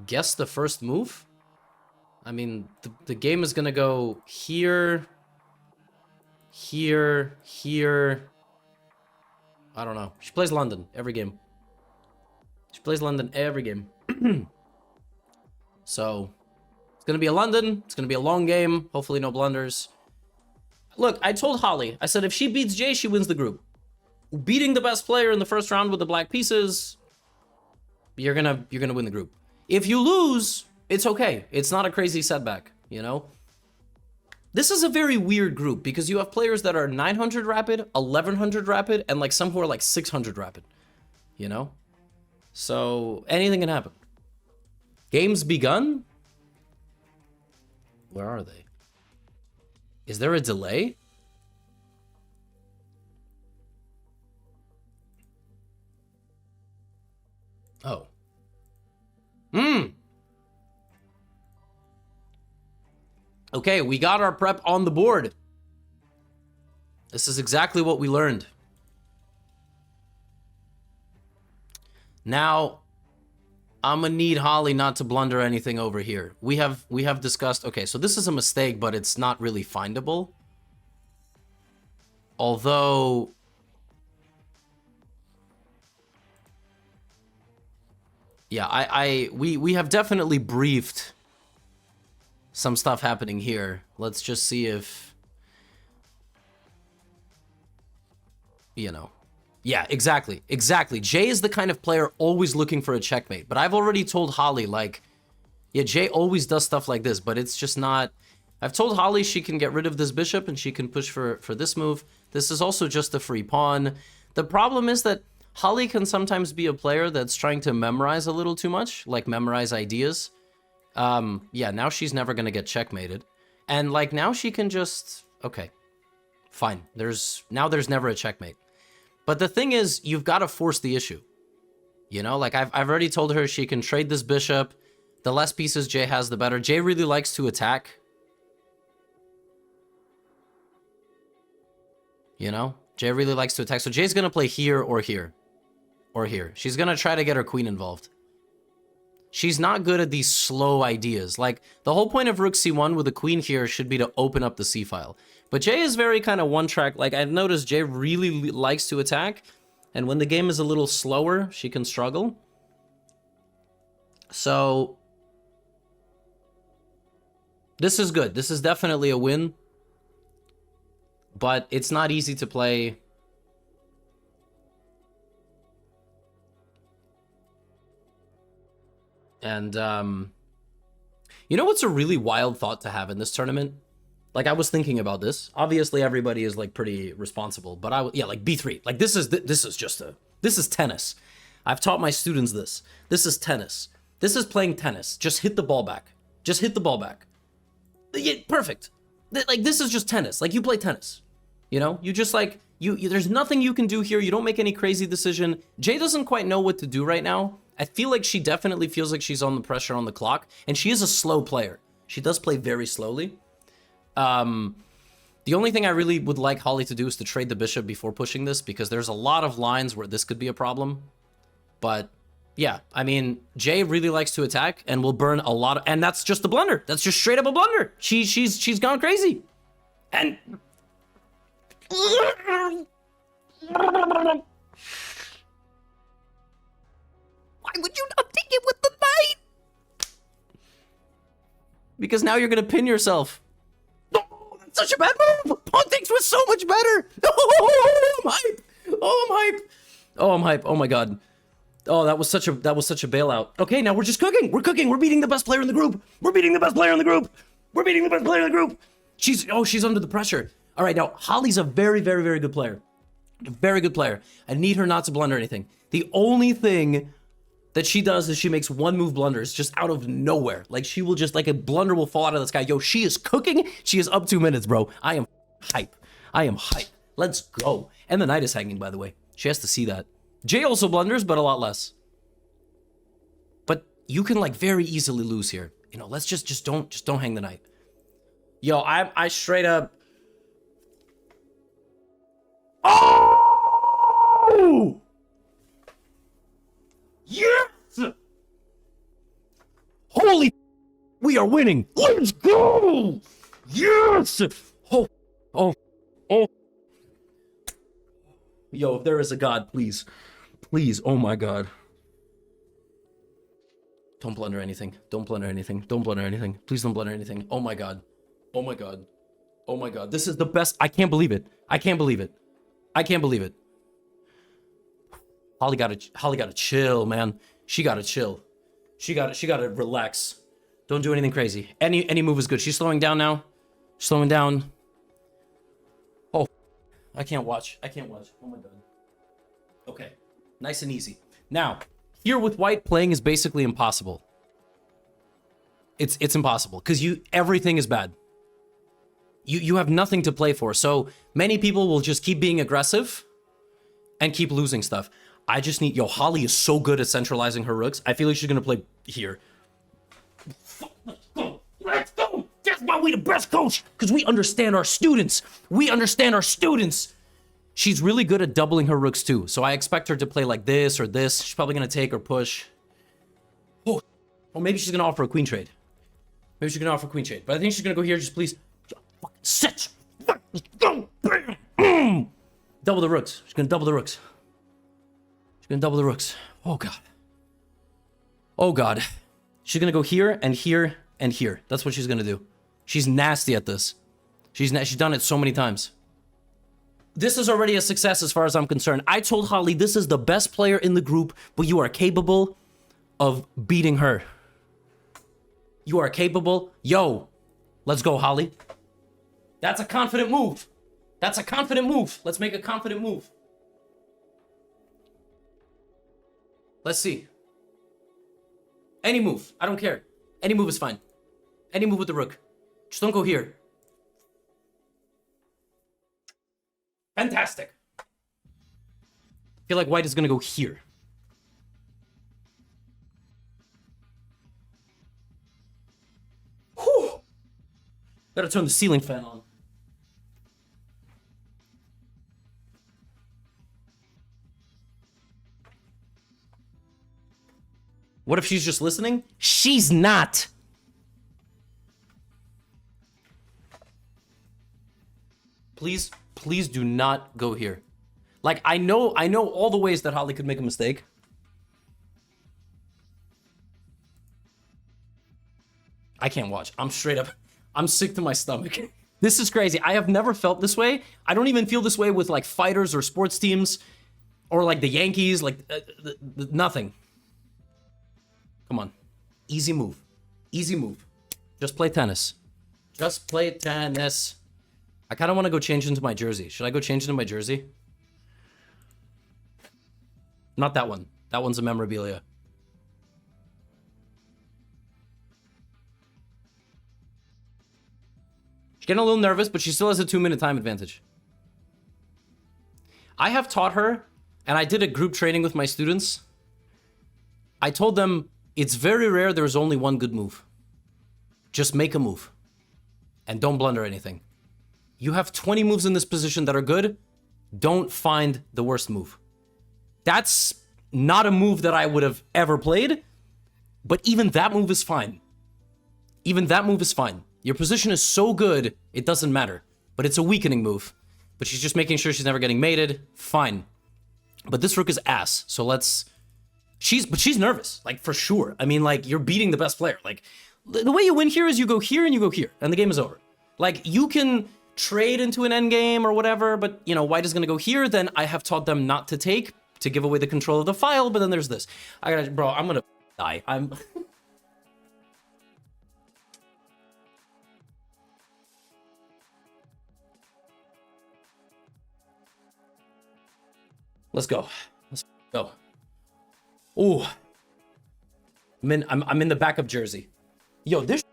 guess the first move? I mean, the game is gonna go here, here, here. I don't know. She plays London every game. She plays London every game. So, it's gonna be a London. It's gonna be a long game. Hopefully no blunders. Look, I told Holly, I said if she beats Jay, she wins the group. Beating the best player in the first round with the black pieces, you're gonna win the group. If you lose, it's okay. It's not a crazy setback, you know? This is a very weird group because you have players that are 900 rapid, 1100 rapid, and like some who are like 600 rapid, you know? So anything can happen. Games begun? Where are they? Is there a delay? Oh. Okay, we got our prep on the board. This is exactly what we learned. Now, I'm gonna need Holly not to blunder anything over here. We have discussed, okay, so this is a mistake, but it's not really findable. Although, yeah, we have definitely briefed some stuff happening here. Let's just see if, you know. Yeah, exactly. Jay is the kind of player always looking for a checkmate. But I've already told Holly, like, yeah, Jay always does stuff like this, but it's just not. I've told Holly she can get rid of this bishop and she can push for this move. This is also just a free pawn. The problem is that Holly can sometimes be a player that's trying to memorize a little too much, like memorize ideas. Yeah, now she's never gonna get checkmated. And like now she can just, okay, fine. There's never a checkmate. But the thing is, you've got to force the issue. You know, like I've already told her she can trade this bishop. The less pieces Jay has, the better. Jay really likes to attack. You know, Jay really likes to attack. So Jay's gonna play here or here. Or here. She's gonna try to get her queen involved. She's not good at these slow ideas. Like, the whole point of rook c1 with the queen here should be to open up the c-file. But Jay is very kind of one-track. Like, I've noticed Jay really likes to attack. And when the game is a little slower, she can struggle. So, this is good. This is definitely a win. But it's not easy to play. And, you know what's a really wild thought to have in this tournament? Like, I was thinking about this. Obviously, everybody is, like, pretty responsible. But yeah, like, B3. Like, this is tennis. I've taught my students this. This is tennis. This is playing tennis. Just hit the ball back. Just hit the ball back. Yeah, perfect. Like, this is just tennis. Like, you play tennis. You know? You just, like, there's nothing you can do here. You don't make any crazy decision. Jay doesn't quite know what to do right now. I feel like she definitely feels like she's on the pressure on the clock, and she is a slow player. She does play very slowly. The only thing I really would like Holly to do is to trade the bishop before pushing this, because there's a lot of lines where this could be a problem. But yeah, I mean, Jay really likes to attack and will burn a lot of, and that's just a blunder. That's just straight up a blunder. She's gone crazy. And why would you not take it with the knight? Because now you're gonna pin yourself. Oh, that's such a bad move. Pawn takes was so much better. Oh, I'm hype. Oh, I'm hype. Oh, I'm hype. Oh my god. Oh, that was such a bailout. Okay, now we're just cooking. We're cooking. We're beating the best player in the group. We're beating the best player in the group. We're beating the best player in the group. She's under the pressure. All right, now Holly's a very, very, very good player. A very good player. I need her not to blunder anything. The only thing that she does is she makes one move blunders just out of nowhere. Like, she will just, like, a blunder will fall out of the sky. Yo, she is cooking. She is up 2 minutes, bro. I am hype. I am hype. Let's go. And the knight is hanging, by the way. She has to see that. Jay also blunders, but a lot less. But you can, like, very easily lose here. You know, let's just don't hang the knight. Yo, I straight up. Oh! Yes! Holy, we are winning. Let's go. Yes. Oh, oh, oh. Yo, if there is a God, please. Please, oh my God. Don't blunder anything. Don't blunder anything. Don't blunder anything. Please don't blunder anything. Oh my God. Oh my God. Oh my God. This is the best. I can't believe it. I can't believe it. I can't believe it. Holly gotta chill, man. She gotta chill. She gotta relax. Don't do anything crazy. Any move is good. She's slowing down now. Slowing down. Oh, I can't watch. I can't watch. Oh my God. Okay. Nice and easy. Now, here with white, playing is basically impossible. It's impossible because everything is bad. You have nothing to play for. So many people will just keep being aggressive and keep losing stuff. I just need... Yo, Holly is so good at centralizing her rooks. I feel like she's going to play here. Let's go. Let's go. That's why we the best coach. Because we understand our students. We understand our students. She's really good at doubling her rooks too. So I expect her to play like this or this. She's probably going to take or push. Oh, or maybe she's going to offer a queen trade. Maybe she's going to offer a queen trade. But I think she's going to go here. Just please. Sit. Let's go. Bam. Double the rooks. She's going to double the rooks. She's going to double the rooks. Oh, God. Oh, God. She's going to go here and here and here. That's what she's going to do. She's nasty at this. She's done it so many times. This is already a success as far as I'm concerned. I told Holly this is the best player in the group, but you are capable of beating her. You are capable. Yo, let's go, Holly. That's a confident move. That's a confident move. Let's make a confident move. Let's see. Any move. I don't care. Any move is fine. Any move with the rook. Just don't go here. Fantastic. I feel like white is going to go here. Whew. Gotta turn the ceiling fan on. What if she's just listening? She's not. Please, please do not go here. Like, I know all the ways that Holly could make a mistake. I can't watch. I'm straight up. I'm sick to my stomach. This is crazy. I have never felt this way. I don't even feel this way with like fighters or sports teams or like the Yankees, like nothing. Come on. Easy move. Easy move. Just play tennis. Just play tennis. I kind of want to go change into my jersey. Should I go change into my jersey? Not that one. That one's a memorabilia. She's getting a little nervous, but she still has a 2-minute time advantage. I have taught her, and I did a group training with my students. I told them, it's very rare there's only one good move. Just make a move. And don't blunder anything. You have 20 moves in this position that are good. Don't find the worst move. That's not a move that I would have ever played, but even that move is fine. Even that move is fine. Your position is so good, it doesn't matter. But it's a weakening move. But she's just making sure she's never getting mated. Fine. But this rook is ass, so let's... But she's nervous, like, for sure. I mean, like, you're beating the best player. Like, the way you win here is you go here and you go here, and the game is over. Like, you can trade into an endgame or whatever, but, you know, white is going to go here. Then I have taught them not to take, to give away the control of the file, but then there's this. Bro, I'm going to die. Let's go. Let's go. Ooh. I'm in the backup jersey. Yo, this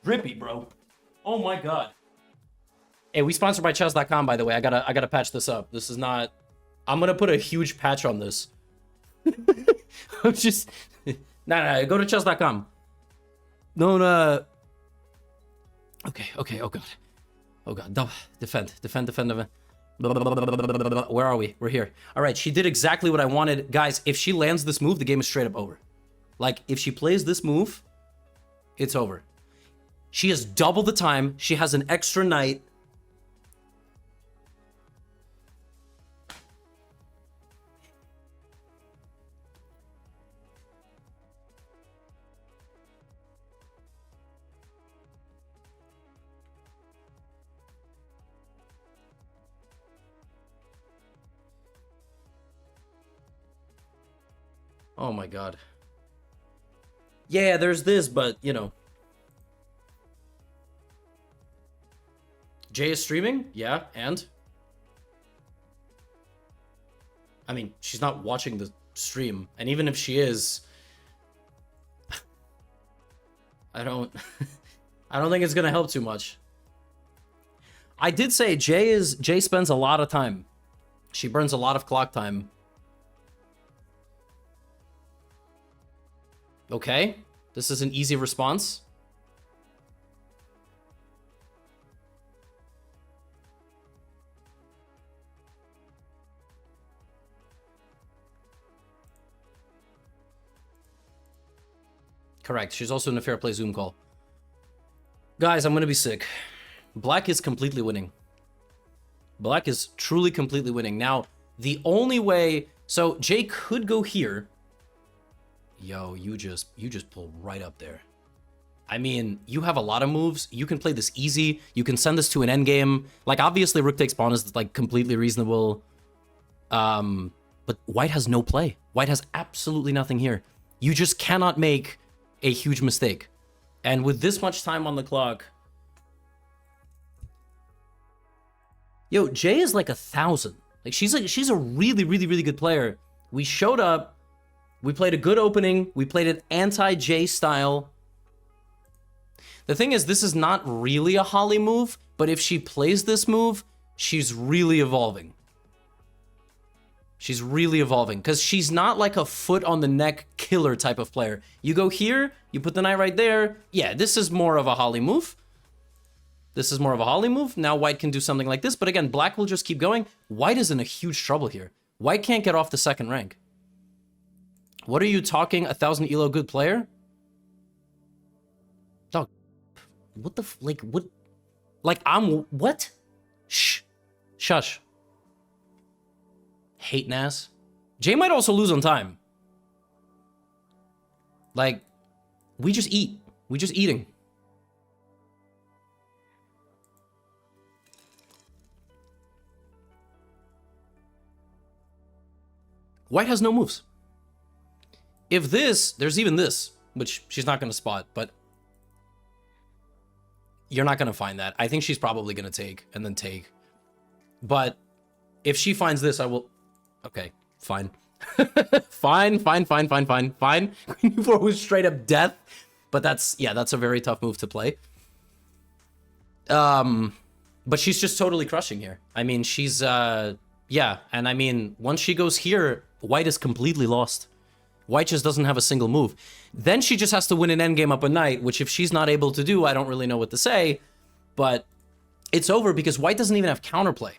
drippy, bro. Oh my God. Hey, we sponsored by chess.com, by the way. I gotta patch this up. This is not... I'm gonna put a huge patch on this. I'm just... Nah, go to chess.com. No. Okay. Oh God. Oh God. Defend. Where are we? We're here. All right, she did exactly what I wanted. Guys, if she lands this move, the game is straight up over. Like, if she plays this move, It's over. She has double the time. She has an extra knight. Oh my god. Yeah, there's this, but, you know. Jay is streaming? Yeah, and? I mean, she's not watching the stream. And even if she is... I don't think it's gonna help too much. I did say Jay spends a lot of time. She burns a lot of clock time. Okay, this is an easy response. Correct, she's also in a fair play Zoom call. Guys, I'm gonna be sick. Black is completely winning. Black is truly completely winning. Now, the only way... So, Jay could go here. Yo, you just pull right up there. I mean, you have a lot of moves. You can play this easy. You can send this to an endgame. Like, obviously, rook takes pawn is, like, completely reasonable. But white has no play. White has absolutely nothing here. You just cannot make a huge mistake. And with this much time on the clock... Yo, Jay is like 1,000. Like, she's a really, really, really good player. We showed up. We played a good opening. We played it anti-Jay style. The thing is, this is not really a Holly move, but if she plays this move, she's really evolving. She's really evolving, because she's not like a foot on the neck killer type of player. You go here, you put the knight right there. Yeah, this is more of a Holly move. This is more of a Holly move. Now white can do something like this, but again, black will just keep going. White is in a huge trouble here. White can't get off the second rank. What are you talking? 1,000 elo good player? Dog. What the like what? Like I'm what? Shh. Shush. Hate Nas. Jay might also lose on time. Like, we just eat. We just eating. White has no moves. If this, there's even this, which she's not going to spot, but you're not going to find that. I think she's probably going to take and then take. But if she finds this, I will... Okay, fine. Fine. Queen e4 was straight up death. But that's, yeah, that's a very tough move to play. But she's just totally crushing here. I mean, she's, yeah. And I mean, once she goes here, white is completely lost. White just doesn't have a single move. Then she just has to win an endgame up a knight, which if she's not able to do, I don't really know what to say. But it's over because white doesn't even have counterplay.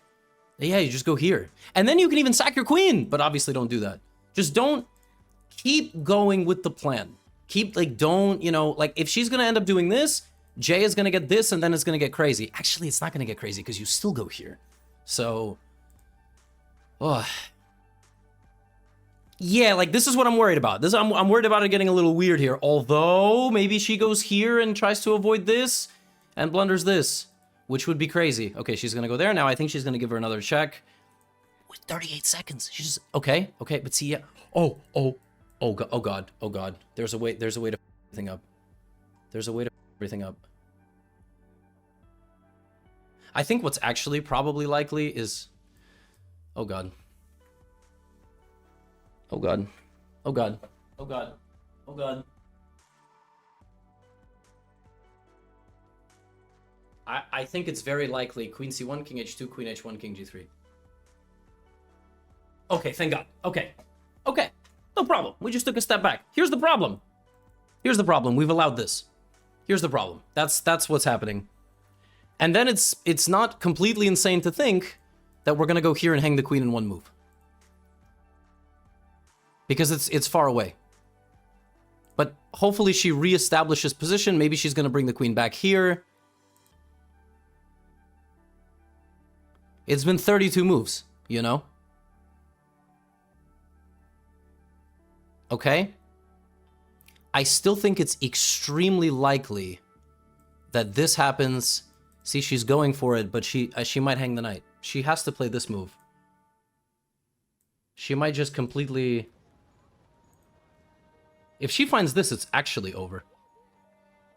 Yeah, you just go here. And then you can even sack your queen, but obviously don't do that. Just don't keep going with the plan. Keep, like, don't, you know, like, if she's going to end up doing this, Jay is going to get this, and then it's going to get crazy. Actually, it's not going to get crazy because you still go here. So, oh. Yeah, like, this is what I'm worried about. I'm worried about it getting a little weird here. Although, maybe she goes here and tries to avoid this and blunders this, which would be crazy. Okay, she's going to go there. Now, I think she's going to give her another check. With 38 seconds. She's just, okay, but see, yeah. Oh, God. There's a way to f everything up. There's a way to f everything up. I think what's actually probably likely is... Oh, God. Oh, God. Oh, God. Oh, God. Oh, God. I think it's very likely Queen C1, King H2, Queen H1, King G3. Okay, thank God. Okay. No problem. We just took a step back. Here's the problem. We've allowed this. Here's the problem. That's what's happening. And then it's not completely insane to think that we're gonna go here and hang the queen in one move. Because it's far away. But hopefully she reestablishes position. Maybe she's going to bring the queen back here. It's been 32 moves, you know? Okay? I still think it's extremely likely that this happens. See, she's going for it, but she might hang the knight. She has to play this move. She might just completely... If she finds this, it's actually over.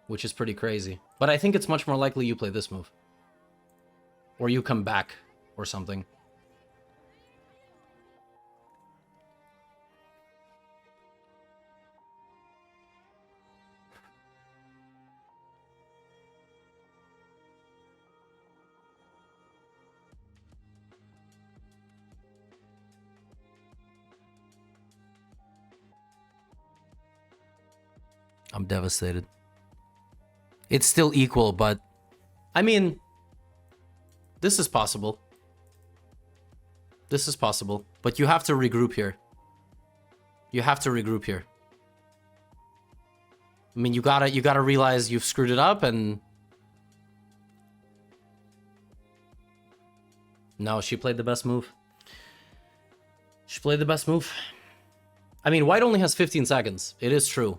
Which is pretty crazy. But I think it's much more likely you play this move. Or you come back, or something. I'm devastated. It's still equal, but... I mean... This is possible. This is possible. But you have to regroup here. You have to regroup here. I mean, you gotta realize you've screwed it up, and... No, she played the best move. She played the best move. I mean, white only has 15 seconds. It is true.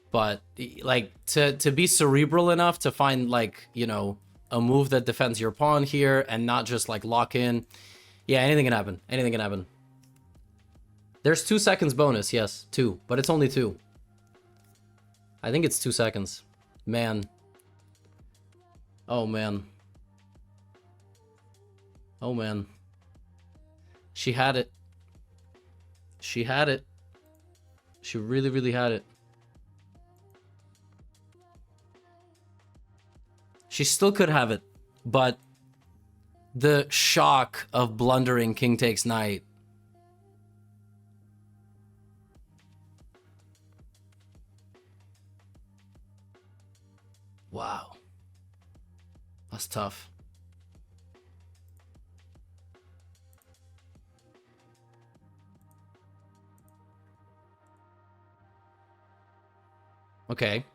But, like, to be cerebral enough to find, like, you know, a move that defends your pawn here and not just, like, lock in. Yeah, anything can happen. Anything can happen. There's 2 seconds bonus, yes. 2. But it's only 2. I think it's 2 seconds. Man. Oh, man. Oh, man. She had it. She had it. She really, really had it. She still could have it, but the shock of blundering king takes knight. Wow. That's tough. Okay.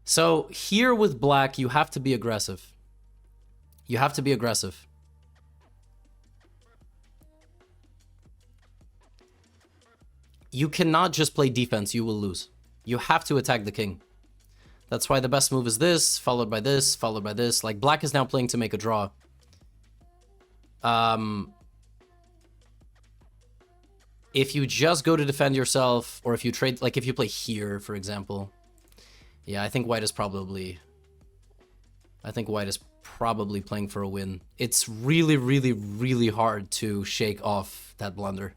So here with black, you have to be aggressive. You have to be aggressive. You cannot just play defense, you will lose. You have to attack the king. That's why the best move is this, followed by this, followed by this. Like, black is now playing to make a draw. If you just go to defend yourself, or if you trade, like if you play here, for example. Yeah, I think white is probably playing for a win. It's really, really, really hard to shake off that blunder.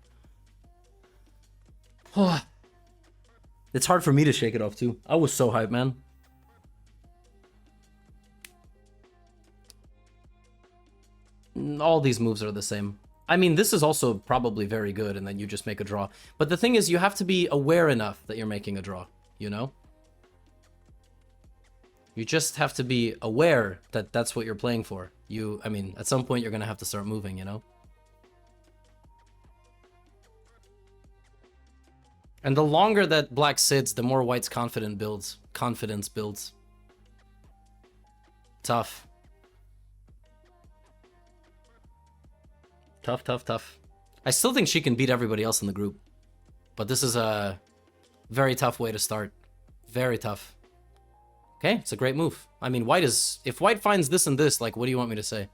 It's hard for me to shake it off too. I was so hyped, man. All these moves are the same. I mean, this is also probably very good, and then you just make a draw. But the thing is, you have to be aware enough that you're making a draw, you know? You just have to be aware that that's what you're playing for. I mean, at some point you're going to have to start moving, you know? And the longer that black sits, the more white's confidence builds. Tough. Tough, tough, tough. I still think she can beat everybody else in the group. But this is a very tough way to start. Very tough. Okay, it's a great move. I mean, if white finds this and this, like, what do you want me to say?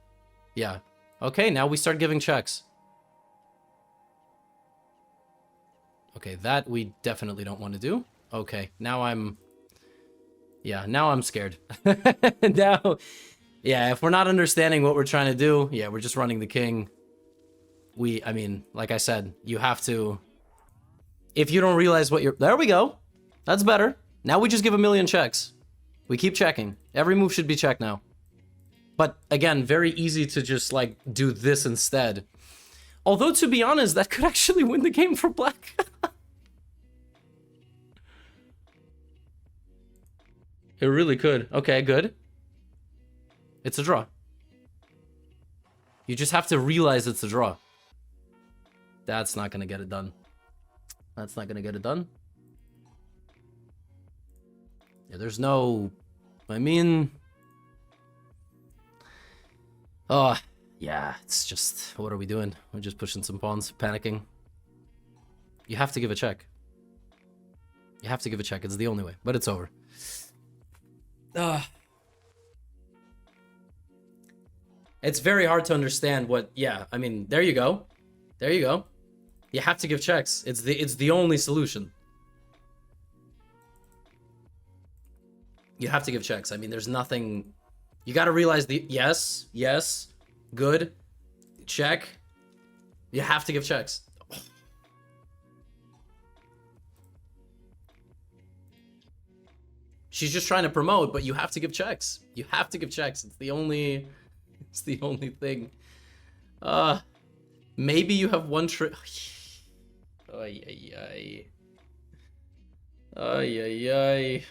Yeah. Okay, now we start giving checks. Okay, that we definitely don't want to do. Okay, now I'm scared. Now, yeah, if we're not understanding what we're trying to do, yeah, we're just running the king. I mean, like I said, you have to... If you don't realize what you're... There we go. That's better. Now we just give a million checks. We keep checking. Every move should be checked now. But again, very easy to just like do this instead. Although, to be honest, that could actually win the game for black. It really could. Okay, good. It's a draw. You just have to realize it's a draw. That's not gonna get it done. That's not gonna get it done. Yeah, there's no... I mean... Oh, yeah, it's just... What are we doing? We're just pushing some pawns, panicking. You have to give a check. You have to give a check. It's the only way, but it's over. It's very hard to understand what... Yeah, I mean, there you go. There you go. You have to give checks. It's the only solution. You have to give checks. I mean, there's nothing... You gotta realize the... Yes, yes, good, check. You have to give checks. She's just trying to promote, but you have to give checks. You have to give checks. It's the only thing. Maybe you have one trick. Ay, ay, ay. Ay, ay,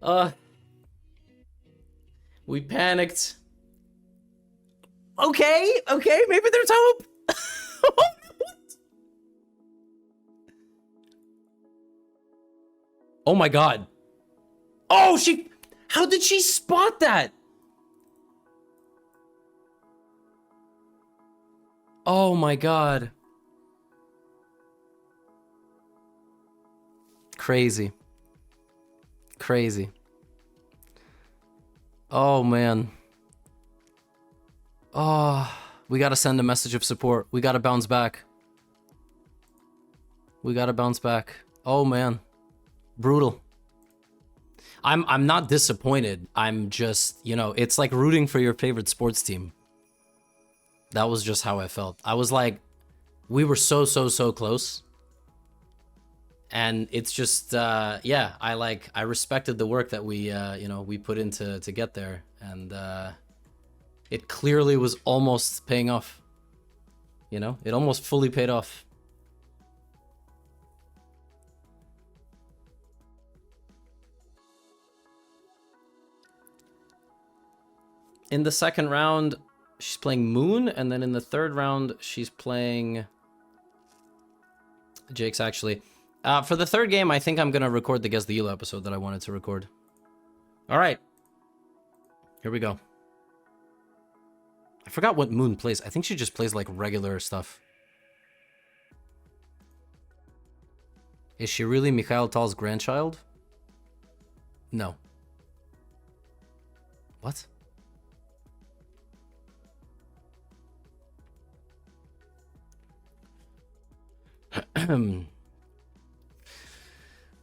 ay. We panicked. Okay, maybe there's hope. Oh my god. Oh, how did she spot that? Oh my god. Crazy. Crazy. Oh man. Oh, we gotta send a message of support. We gotta bounce back. We gotta bounce back. Oh man. Brutal. I'm not disappointed. I'm just, you know, it's like rooting for your favorite sports team. That was just how I felt. I was like, we were so close. And it's just, yeah, I respected the work that we, you know, we put into to get there. And it clearly was almost paying off. You know, it almost fully paid off. In the second round, she's playing Moon, and then in the third round, she's playing... Jake's actually. For the third game, I think I'm going to record the Guess the Elo episode that I wanted to record. All right. Here we go. I forgot what Moon plays. I think she just plays, like, regular stuff. Is she really Mikhail Tal's grandchild? No. What?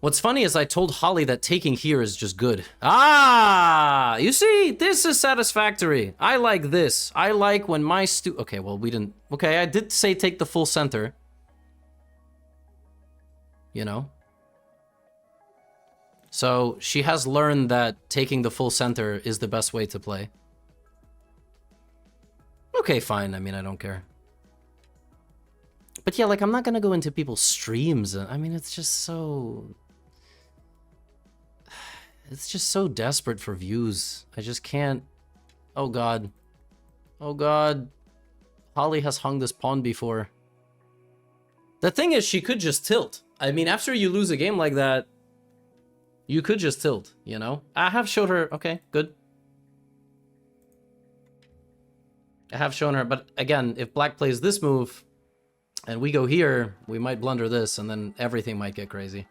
What's funny is I told Holly that taking here is just good. Ah, you see, this is satisfactory. I like this. I like when my okay, well, we didn't... Okay, I did say take the full center. You know? So she has learned that taking the full center is the best way to play. Okay, fine. I mean, I don't care. But yeah, like, I'm not gonna go into people's streams. I mean, it's just so... It's just so desperate for views. I just can't... Oh, God. Oh, God. Holly has hung this pawn before. The thing is, she could just tilt. I mean, after you lose a game like that, you could just tilt, you know? I have showed her... Okay, good. I have shown her, but again, if Black plays this move... and we go here, we might blunder this, and then everything might get crazy.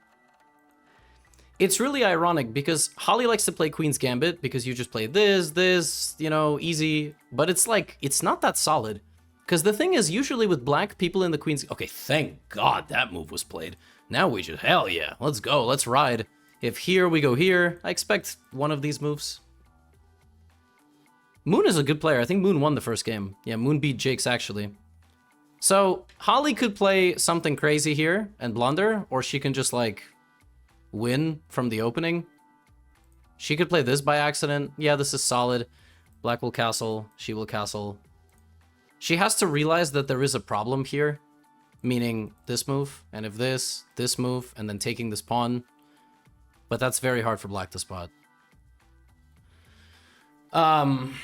It's really ironic, because Holly likes to play Queen's Gambit, because you just play this, you know, easy. But it's like, it's not that solid. Because the thing is, usually with Black, people in the Queen's... Okay, thank God that move was played. Now we just... Hell yeah, let's go, let's ride. If here, we go here. I expect one of these moves. Moon is a good player. I think Moon won the first game. Yeah, Moon beat Jake's, actually. So, Holly could play something crazy here and blunder, or she can just, like, win from the opening. She could play this by accident. Yeah, this is solid. Black will castle, she will castle. She has to realize that there is a problem here, meaning this move, and if this move, and then taking this pawn. But that's very hard for Black to spot. Um...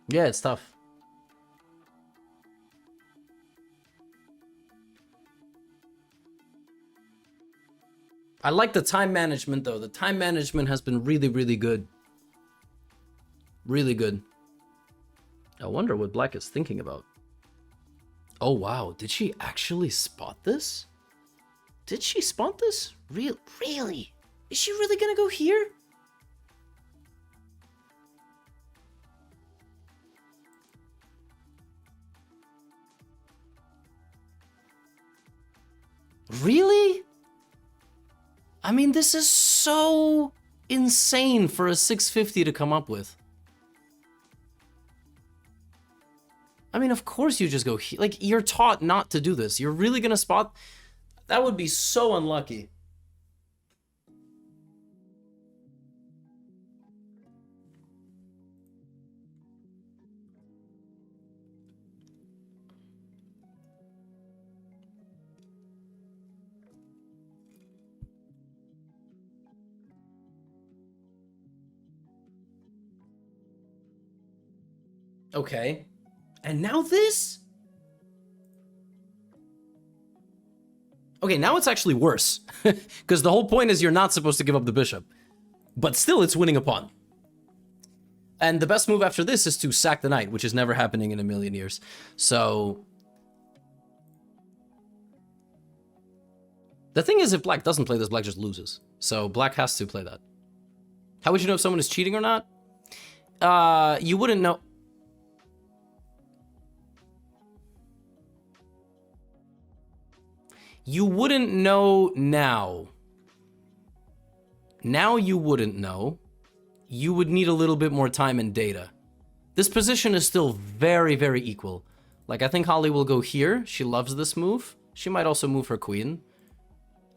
Yeah, it's tough. I like the time management, though. The time management has been really, really good. Really good. I wonder what Black is thinking about. Oh, wow. Did she actually spot this? Did she spot this? Really? Is she really gonna go here? Really? I mean, this is so insane for a 650 to come up with. I mean, of course you just go here. Like, you're taught not to do this. You're really gonna spot? That would be so unlucky. Okay. And now this? Okay, now it's actually worse. Because the whole point is you're not supposed to give up the bishop. But still, it's winning a pawn. And the best move after this is to sack the knight, which is never happening in a million years. So... the thing is, if Black doesn't play this, Black just loses. So Black has to play that. How would you know if someone is cheating or not? You wouldn't know... You wouldn't know now. Now you wouldn't know. You would need a little bit more time and data. This position is still very, very equal. Like, I think Holly will go here. She loves this move. She might also move her queen.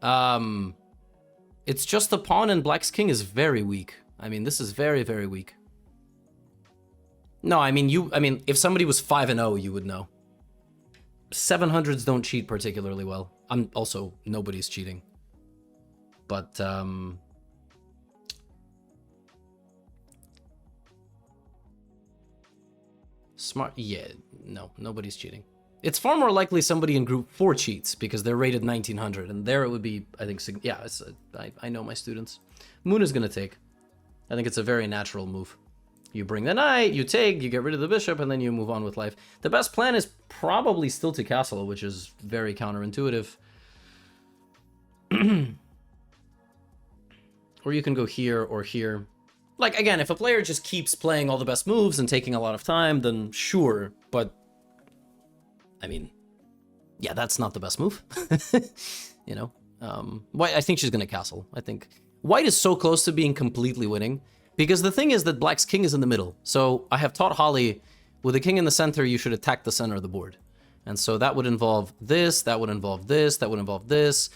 It's just the pawn, and Black's king is very weak. I mean, this is very, very weak. No, I mean, if somebody was 5-0, you would know. 700s don't cheat particularly well. I'm also, nobody's cheating. But, smart, yeah, no, nobody's cheating. It's far more likely somebody in group 4 cheats, because they're rated 1900, and there it would be, I think, yeah, I know my students. Moon is gonna take. I think it's a very natural move. You bring the knight, you take, you get rid of the bishop, and then you move on with life. The best plan is probably still to castle, which is very counterintuitive. Or you can go here or here. Like, again, if a player just keeps playing all the best moves and taking a lot of time, then sure, but... I mean, yeah, that's not the best move. You know? White, I think she's gonna castle. I think... White is so close to being completely winning. Because the thing is that Black's king is in the middle. So I have taught Holly, with the king in the center, you should attack the center of the board. And so that would involve this, that would involve this, that would involve this.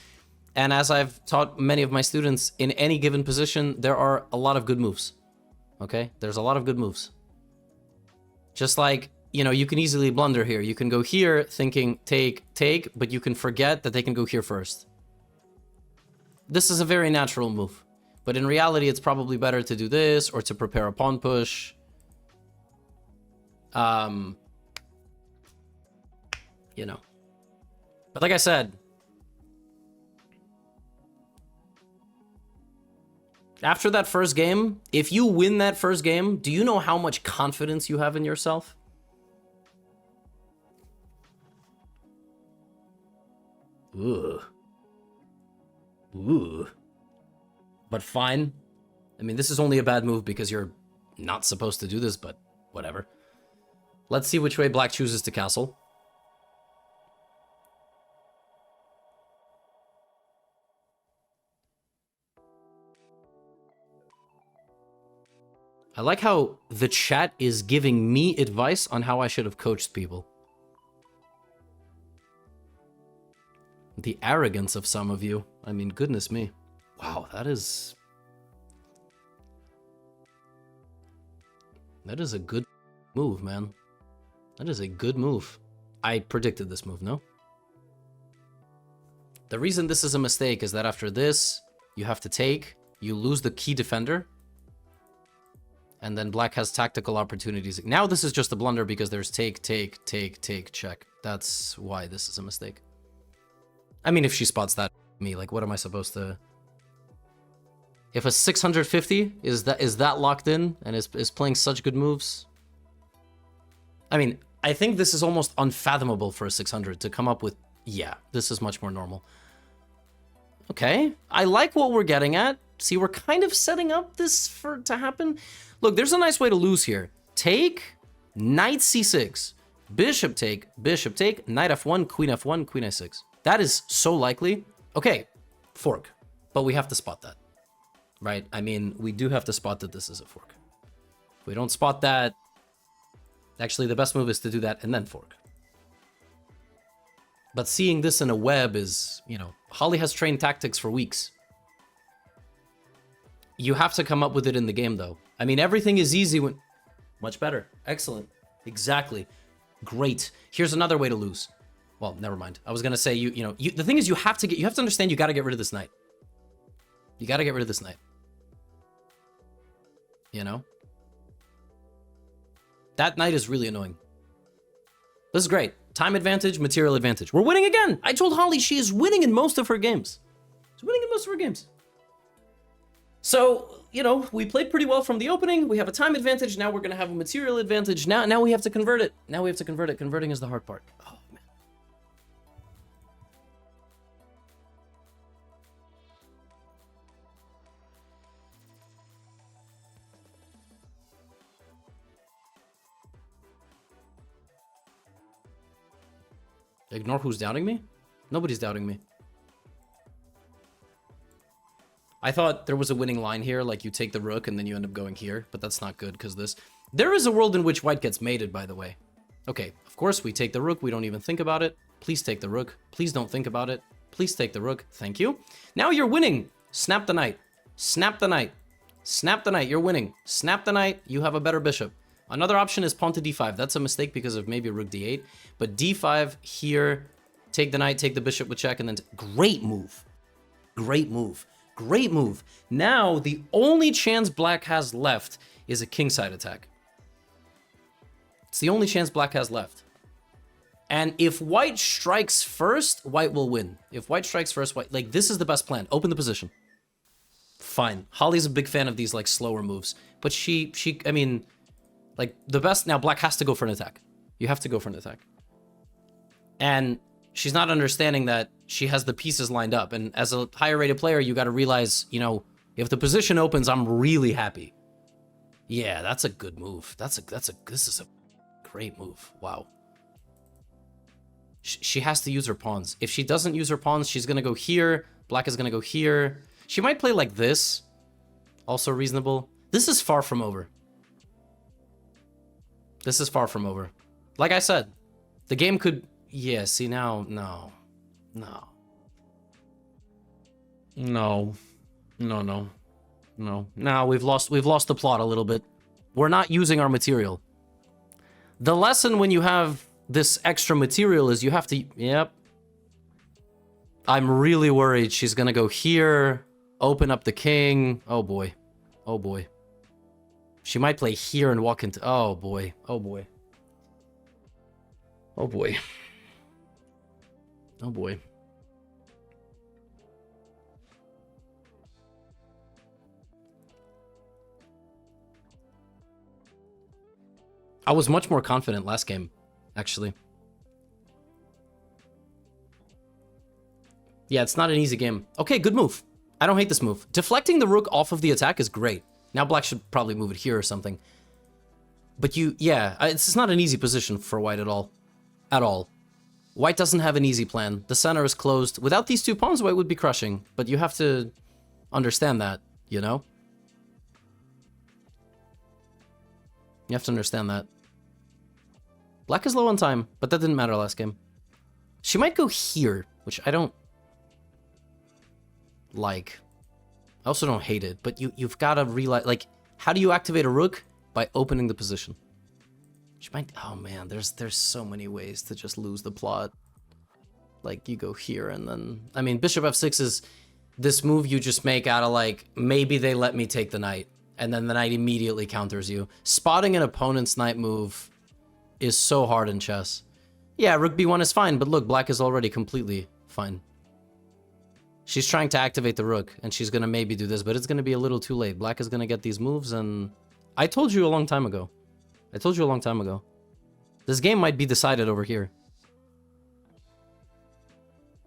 And as I've taught many of my students, in any given position, there are a lot of good moves. Okay? There's a lot of good moves. Just like, you know, you can easily blunder here. You can go here thinking take, take, but you can forget that they can go here first. This is a very natural move. But in reality, it's probably better to do this or to prepare a pawn push. You know. But like I said, after that first game, if you win that first game, do you know how much confidence you have in yourself? Ugh. Ooh. But fine. I mean, this is only a bad move because you're not supposed to do this, but whatever. Let's see which way Black chooses to castle. I like how the chat is giving me advice on how I should have coached people. The arrogance of some of you. I mean, goodness me. Wow, that is a good move, man. That is a good move. I predicted this move, no? The reason this is a mistake is that after this, you have to take, you lose the key defender, and then black has tactical opportunities. Now this is just a blunder because there's take, check. That's why this is a mistake. I mean, if she spots that, me, like, what am I supposed to... If a 650 is that locked in and is playing such good moves... I mean, I think this is almost unfathomable for a 600 to come up with... Yeah, this is much more normal. Okay, I like what we're getting at. See, we're kind of setting up this to happen. Look, there's a nice way to lose here. Take, knight c6, bishop take, knight f1, queen a6. That is so likely. Okay, fork. But we have to spot that, right? I mean, we do have to spot that this is a fork. If we don't spot that, actually the best move is to do that and then fork. But seeing this in a web is, you know, Holly has trained tactics for weeks. You have to come up with it in the game, though. I mean, everything is easy when... Much better. Excellent. Exactly. Great. Here's another way to lose. Well, never mind. I was going to say, the thing is you have to understand you got to get rid of this knight. You got to get rid of this knight. You know? That knight is really annoying. This is great. Time advantage, material advantage. We're winning again. I told Holly she is winning in most of her games. She's winning in most of her games. So, you know, we played pretty well from the opening. We have a time advantage. Now we're going to have a material advantage. Now we have to convert it. Now we have to convert it. Converting is the hard part. Oh, man. Ignore who's doubting me? Nobody's doubting me. I thought there was a winning line here, like you take the rook and then you end up going here, but that's not good because this... There is a world in which white gets mated, by the way. Okay, of course we take the rook, we don't even think about it. Please take the rook. Please don't think about it. Please take the rook. Thank you. Now you're winning. Snap the knight. Snap the knight. Snap the knight. You're winning. Snap the knight. You have a better bishop. Another option is pawn to d5. That's a mistake because of maybe rook d8. But d5 here, take the knight, take the bishop with check, and then... Great move. Great move. Great move. Now, the only chance black has left is a kingside attack. It's the only chance black has left. And if white strikes first, white will win. If white strikes first, white... Like, this is the best plan. Open the position. Fine. Holly's a big fan of these, like, slower moves. But I mean... Like, the best... Now, black has to go for an attack. You have to go for an attack. And she's not understanding that she has the pieces lined up. And as a higher rated player, you got to realize, you know, if the position opens, I'm really happy. Yeah, that's a good move. This is a great move. Wow. She has to use her pawns. If she doesn't use her pawns, she's going to go here. Black is going to go here. She might play like this. Also reasonable. This is far from over. This is far from over. Like I said, the game could... Yeah, see now... No. No. No. No, no. No. Now we've lost the plot a little bit. We're not using our material. The lesson when you have this extra material is you have to... Yep. I'm really worried she's gonna go here, open up the king. Oh boy. Oh boy. She might play here and walk into... Oh boy. Oh boy. Oh boy. Oh boy. I was much more confident last game, actually. Yeah, it's not an easy game. Okay, good move. I don't hate this move. Deflecting the rook off of the attack is great. Now black should probably move it here or something. But yeah, it's not an easy position for white at all. At all. White doesn't have an easy plan. The center is closed. Without these two pawns, white would be crushing. But you have to understand that, you know? You have to understand that. Black is low on time, but that didn't matter last game. She might go here, which I don't like. I also don't hate it, but you've got to realize, like, how do you activate a rook? By opening the position. She might... Oh, man, there's so many ways to just lose the plot. Like, you go here and then... I mean, bishop f6 is this move you just make out of, like, maybe they let me take the knight. And then the knight immediately counters you. Spotting an opponent's knight move is so hard in chess. Yeah, rook b1 is fine, but look, black is already completely fine. She's trying to activate the rook, and she's gonna maybe do this, but it's gonna be a little too late. Black is gonna get these moves, and... I told you a long time ago. I told you a long time ago. This game might be decided over here.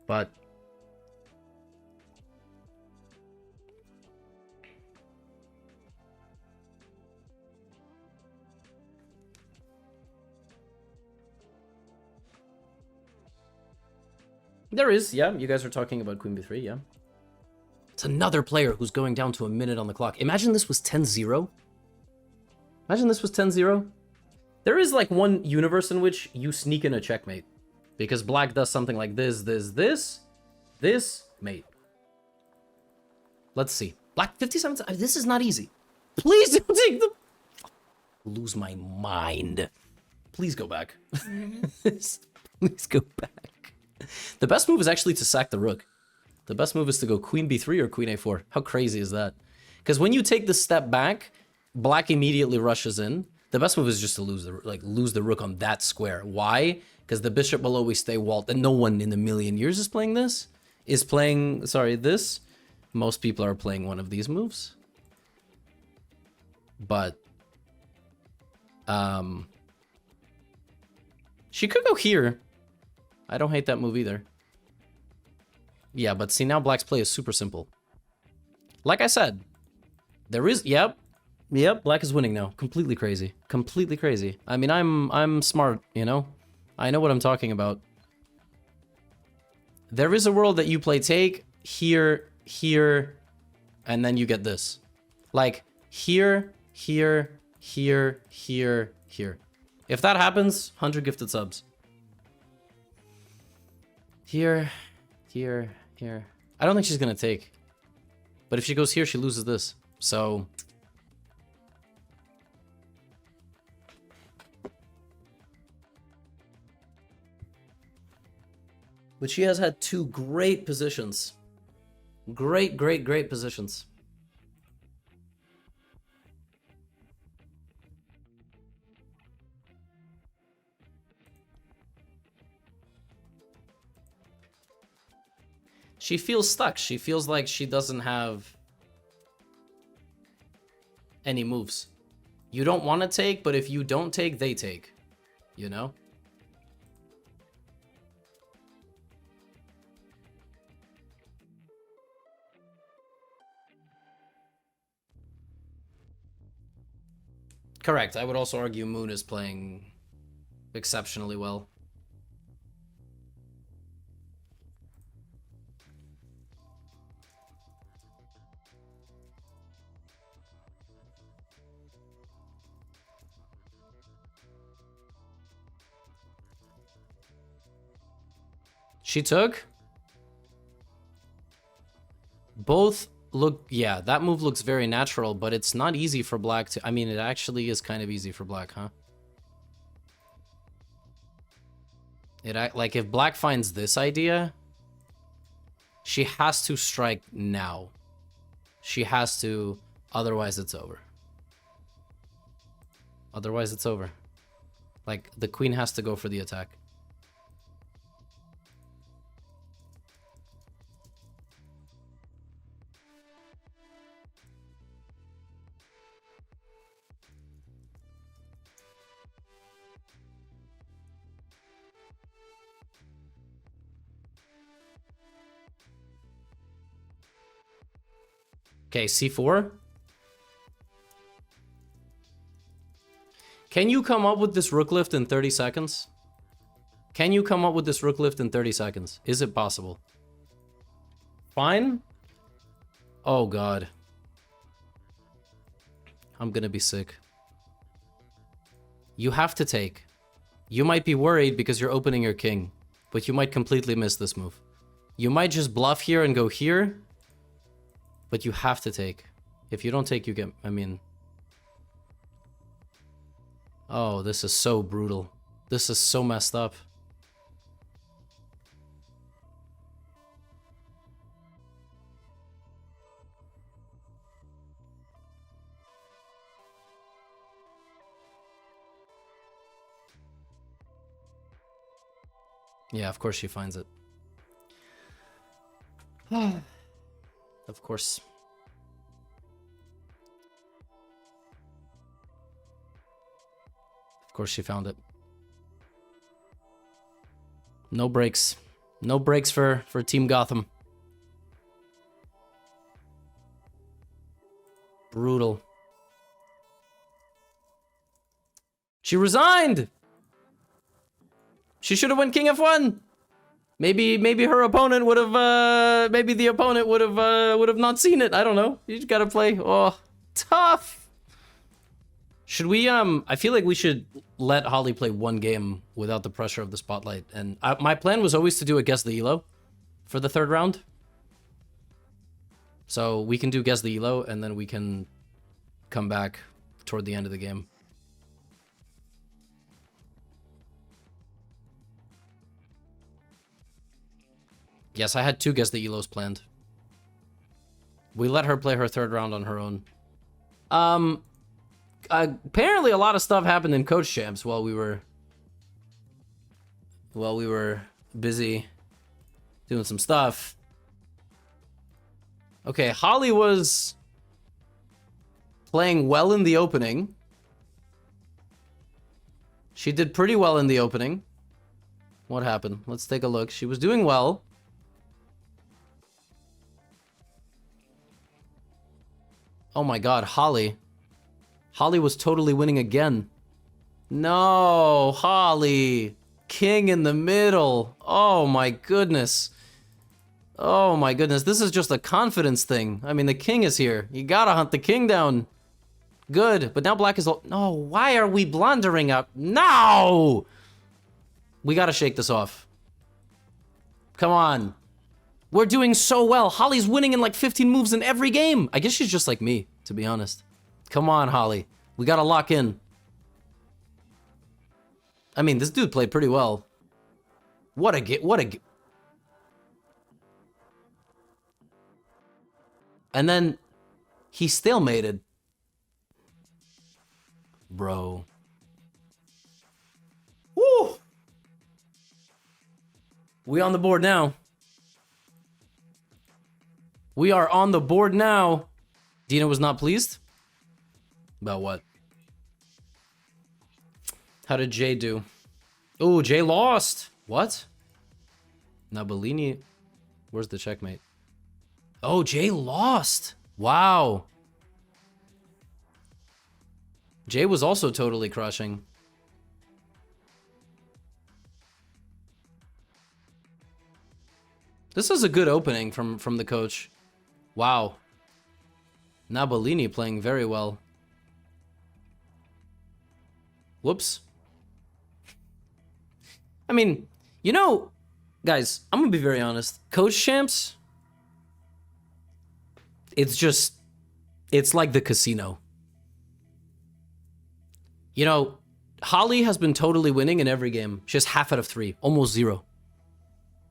But... there is, yeah. You guys are talking about queen b3, yeah. It's another player who's going down to a minute on the clock. Imagine this was 10-0. Imagine this was 10-0. There is like one universe in which you sneak in a checkmate. Because black does something like this, mate. Let's see. Black 57, this is not easy. Please don't take the... lose my mind. Please go back. Please go back. The best move is actually to sack the rook. The best move is to go queen b3 or queen a4. How crazy is that? Because when you take the step back, black immediately rushes in. The best move is just to lose the rook on that square. Why? Because the bishop will always stay walled, and no one in a million years is playing this. This. Most people are playing one of these moves. But she could go here. I don't hate that move either. Yeah, but see, now black's play is super simple. Like I said, there is... Yep, black is winning now. Completely crazy. Completely crazy. I mean, I'm smart, you know? I know what I'm talking about. There is a world that you play take, here, and then you get this. Like, here. If that happens, 100 gifted subs. Here. I don't think she's gonna take. But if she goes here, she loses this. So... but she has had two great positions. Great positions. She feels stuck. She feels like she doesn't have any moves. You don't want to take, but if you don't take, they take. You know? Correct. I would also argue Moon is playing exceptionally well. She took. Both look, yeah, that move looks very natural, but it's not easy for black to, I mean, it actually is kind of easy for black, huh? Like, if black finds this idea, she has to strike now. She has to, otherwise it's over. Otherwise it's over. Like, the queen has to go for the attack. Okay, c4. Can you come up with this rook lift in 30 seconds? Can you come up with this rook lift in 30 seconds? Is it possible? Fine? Oh god. I'm gonna be sick. You have to take. You might be worried because you're opening your king, but you might completely miss this move. You might just bluff here and go here, but you have to take. If you don't take, you get, I mean... Oh, this is so brutal. This is so messed up. Yeah, of course she finds it. Of course. Of course she found it. No breaks. No breaks for Team Gotham. Brutal. She resigned! She should have went King F1! Maybe her opponent would have, maybe the opponent would have not seen it. I don't know. You just gotta play. Oh, tough! Should we, I feel like we should let Holly play one game without the pressure of the spotlight. And my plan was always to do a Guess the Elo for the third round. So we can do Guess the Elo, and then we can come back toward the end of the game. Yes, I had 2 Guess the Elos planned. We let her play her third round on her own. Apparently a lot of stuff happened in Coach Champs while we were busy doing some stuff. Okay, Holly was playing well in the opening. She did pretty well in the opening. What happened? Let's take a look. She was doing well. Oh my god, Holly. Holly was totally winning again. No, Holly. King in the middle. Oh my goodness. Oh my goodness. This is just a confidence thing. I mean, the king is here. You gotta hunt the king down. Good. But now black is... No, why are we blundering up? No! We gotta shake this off. Come on. We're doing so well. Holly's winning in like 15 moves in every game. I guess she's just like me, to be honest. Come on, Holly. We gotta lock in. I mean, this dude played pretty well. What a And then he stalemated. Bro. Woo! We on the board now. We are on the board now. Dina was not pleased? About what? How did Jay do? Oh, Jay lost. What? Now Bellini. Where's the checkmate? Oh, Jay lost. Wow. Jay was also totally crushing. This is a good opening from the coach. Wow. Now Bellini playing very well. Whoops. I mean, you know, guys, I'm gonna be very honest. Coach Champs, it's like the casino. You know, Holly has been totally winning in every game. She has half out of 3, almost 0.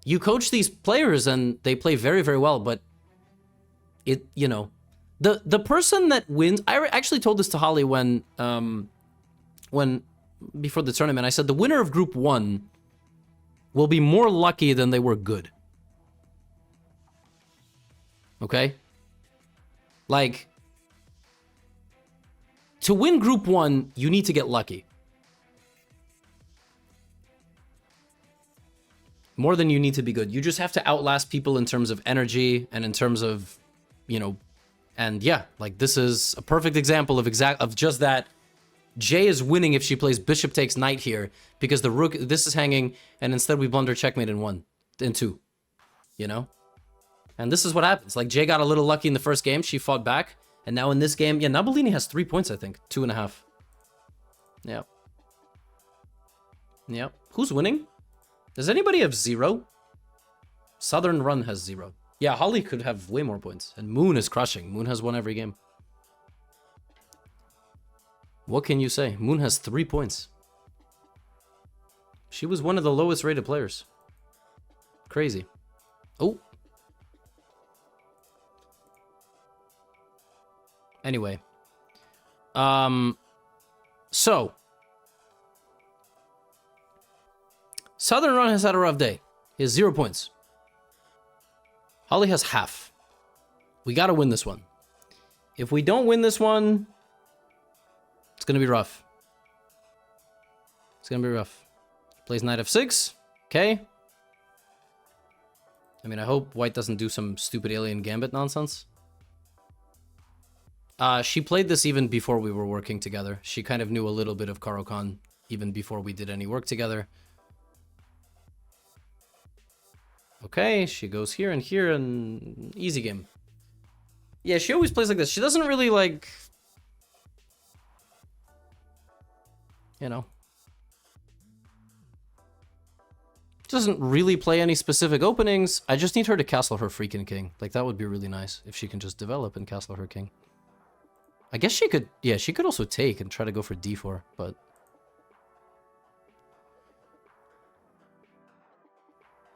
You coach these players and they play very, very well, but you know, the person that wins, I actually told this to Holly when before the tournament, I said the winner of group 1 will be more lucky than they were good. Okay? Like, to win group 1, you need to get lucky. More than you need to be good. You just have to outlast people in terms of energy and in terms of, you know, and yeah, like this is a perfect example of just that. Jay is winning if she plays bishop takes knight here because the rook, this is hanging, and instead we blunder checkmate in 2, you know? And this is what happens. Like, Jay got a little lucky in the first game. She fought back. And now in this game, yeah, Nabalini has 3 points, I think. 2.5. Yep. Yep. Who's winning? Does anybody have 0? Southern Run has 0. Yeah, Holly could have way more points. And Moon is crushing. Moon has won every game. What can you say? Moon has 3 points. She was one of the lowest rated players. Crazy. Oh. Anyway. So Southern Run has had a rough day. He has 0 points. Holly has half. We gotta win this one. If we don't win this one, it's gonna be rough. It's gonna be rough. Plays knight f6. Okay. I mean, I hope white doesn't do some stupid alien gambit nonsense. She played this even before we were working together. She kind of knew a little bit of Caro-Kann even before we did any work together. Okay, she goes here and easy game. Yeah, she always plays like this. She doesn't really like, you know, doesn't really play any specific openings. I just need her to castle her freaking king. Like, that would be really nice if she can just develop and castle her king. I guess she could, yeah, she could also take and try to go for d4, but...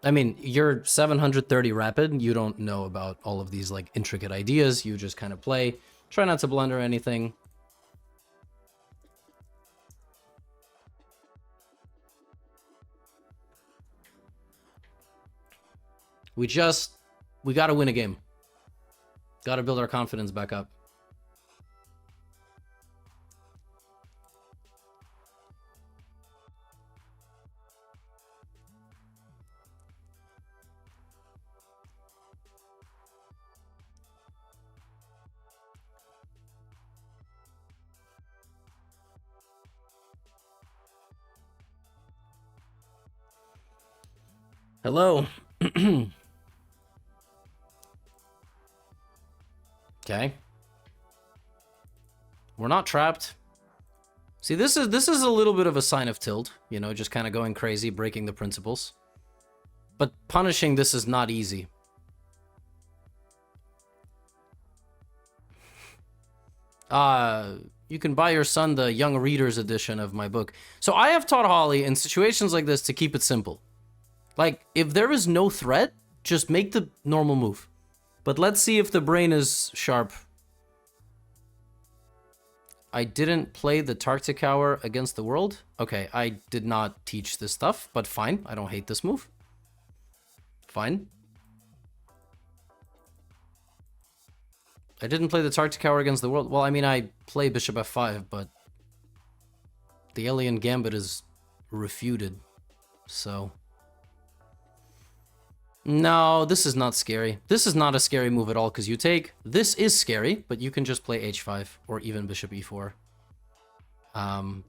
I mean, you're 730 rapid. You don't know about all of these, like, intricate ideas. You just kind of play. Try not to blunder anything. We gotta win a game. Gotta build our confidence back up. Hello. Okay. We're not trapped. See, this is a little bit of a sign of tilt, you know, just kind of going crazy, breaking the principles. But punishing this is not easy. You can buy your son the Young Readers edition of my book. So I have taught Holly in situations like this to keep it simple. Like, if there is no threat, just make the normal move. But let's see if the brain is sharp. I didn't play the Tarctic Hour against the world. Okay, I did not teach this stuff, but fine. I don't hate this move. Fine. I didn't play the Tarctic Hour against the world. Well, I mean, I play bishop f5, but the alien gambit is refuted. So... no, this is not scary. This is not a scary move at all because you take. This is scary, but you can just play h5 or even bishop e4.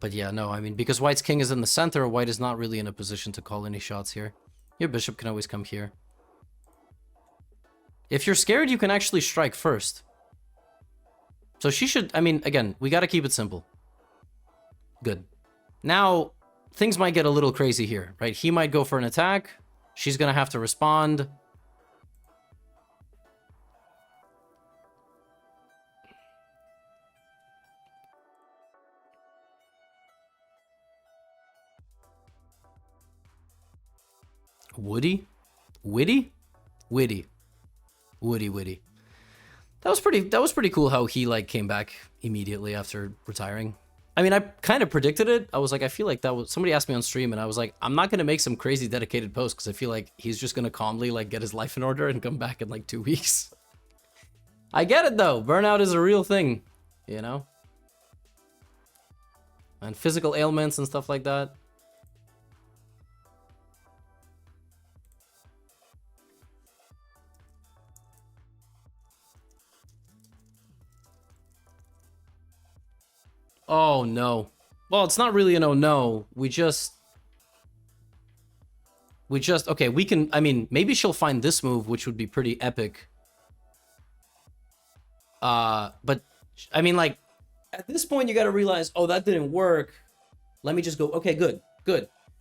But yeah, no, I mean, because white's king is in the center, white is not really in a position to call any shots here. Your bishop can always come here. If you're scared, you can actually strike first. So she should, I mean, again, we got to keep it simple. Good. Now, things might get a little crazy here, right? He might go for an attack. She's going to have to respond. Woody? Witty? Witty. Witty. That was pretty cool how he like came back immediately after retiring. I mean, I kind of predicted it. I was like, I feel like that was... somebody asked me on stream, and I was like, I'm not going to make some crazy dedicated post, because I feel like he's just going to calmly, like, get his life in order and come back in, like, 2 weeks. I get it, though. Burnout is a real thing, you know? And physical ailments and stuff like that. Oh, no. Well, it's not really an oh, no. We just... okay, we can... I mean, maybe she'll find this move, which would be pretty epic. But, I mean, like, at this point, you gotta realize, oh, that didn't work. Let me just go... okay, good.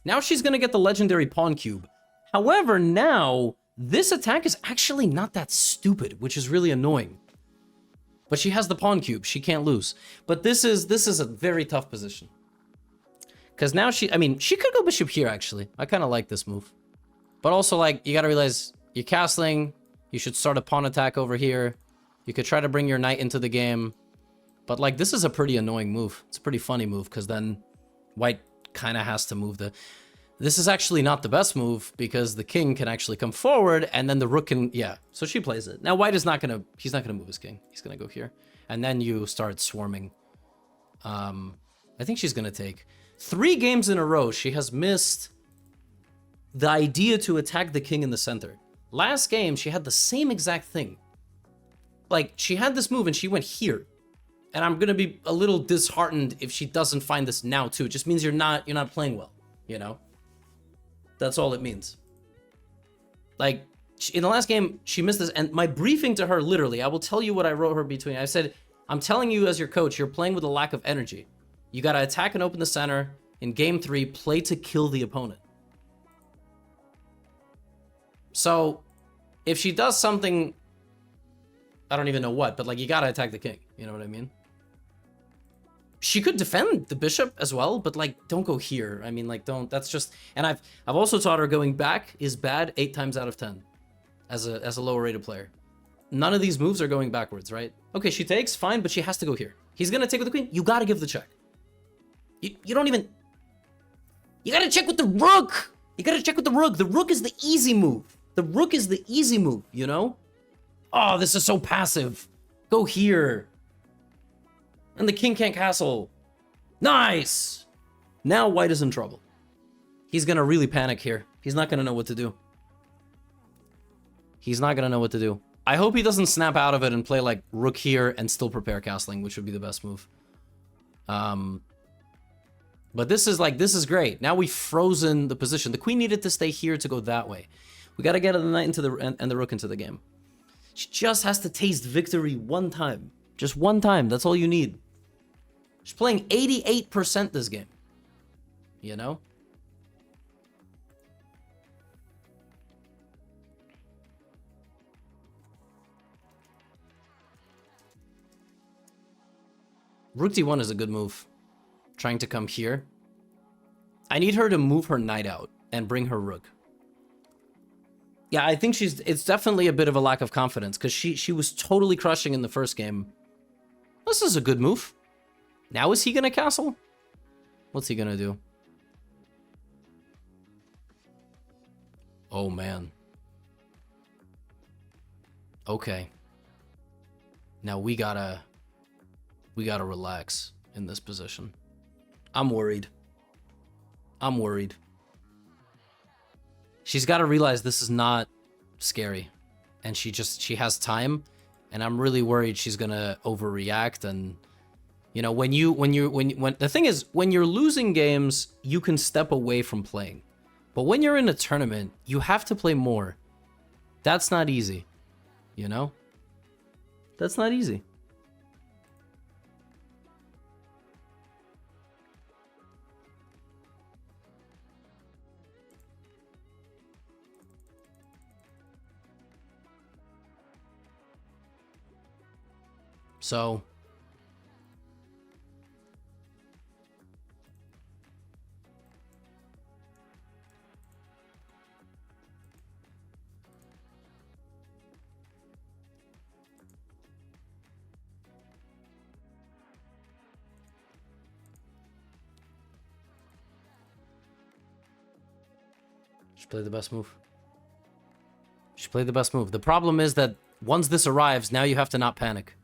Now she's gonna get the legendary pawn cube. However, now, this attack is actually not that stupid, which is really annoying. But she has the pawn cube. She can't lose. But this is a very tough position. Because now she... I mean, she could go bishop here, actually. I kind of like this move. But also, like, you got to realize you're castling. You should start a pawn attack over here. You could try to bring your knight into the game. But, like, this is a pretty annoying move. It's a pretty funny move, because then white kind of has to move the... This is actually not the best move because the king can actually come forward and then the rook can, yeah. So she plays it. Now white is not gonna, he's not gonna move his king. He's gonna go here. And then you start swarming. I think she's gonna take 3 games in a row. She has missed the idea to attack the king in the center. Last game, she had the same exact thing. Like, she had this move and she went here. And I'm gonna be a little disheartened if she doesn't find this now too. It just means you're not playing well, you know? That's all it means. Like, in the last game, she missed this, and my briefing to her, literally, I will tell you what I wrote her between. I said, I'm telling you as your coach, you're playing with a lack of energy. You gotta attack and open the center. In game 3, play to kill the opponent. So, if she does something, I don't even know what, but like, you gotta attack the king. You know what I mean? She could defend the bishop as well, but like, don't go here. I mean, like, don't, that's just, and I've also taught her going back is bad 8 times out of 10 as a lower rated player. None of these moves are going backwards, right? Okay, she takes, fine, but she has to go here. He's gonna take with the queen. You gotta give the check. You don't even, you gotta check with the rook. You gotta check with the rook. The rook is the easy move. The rook is the easy move, you know? Oh, this is so passive. Go here. And the king can't castle. Nice! Now white is in trouble. He's gonna really panic here. He's not gonna know what to do. He's not gonna know what to do. I hope he doesn't snap out of it and play like rook here and still prepare castling, which would be the best move. But this is great. Now we've frozen the position. The queen needed to stay here to go that way. We gotta get the knight into and the rook into the game. She just has to taste victory one time. Just one time. That's all you need. She's playing 88% this game. You know? Rook d1 is a good move. Trying to come here. I need her to move her knight out and bring her rook. Yeah, I think it's definitely a bit of a lack of confidence because she was totally crushing in the first game. This is a good move. Now is he gonna castle? What's he gonna do? Oh man. Okay. Now we gotta relax in this position. I'm worried. I'm worried. She's got to realize this is not scary. And she has time. And I'm really worried she's going to overreact. And, you know, when the thing is, when you're losing games, you can step away from playing. But when you're in a tournament, you have to play more. That's not easy. You know? That's not easy. So, she played the best move. She played the best move. The problem is that once this arrives, now you have to not panic.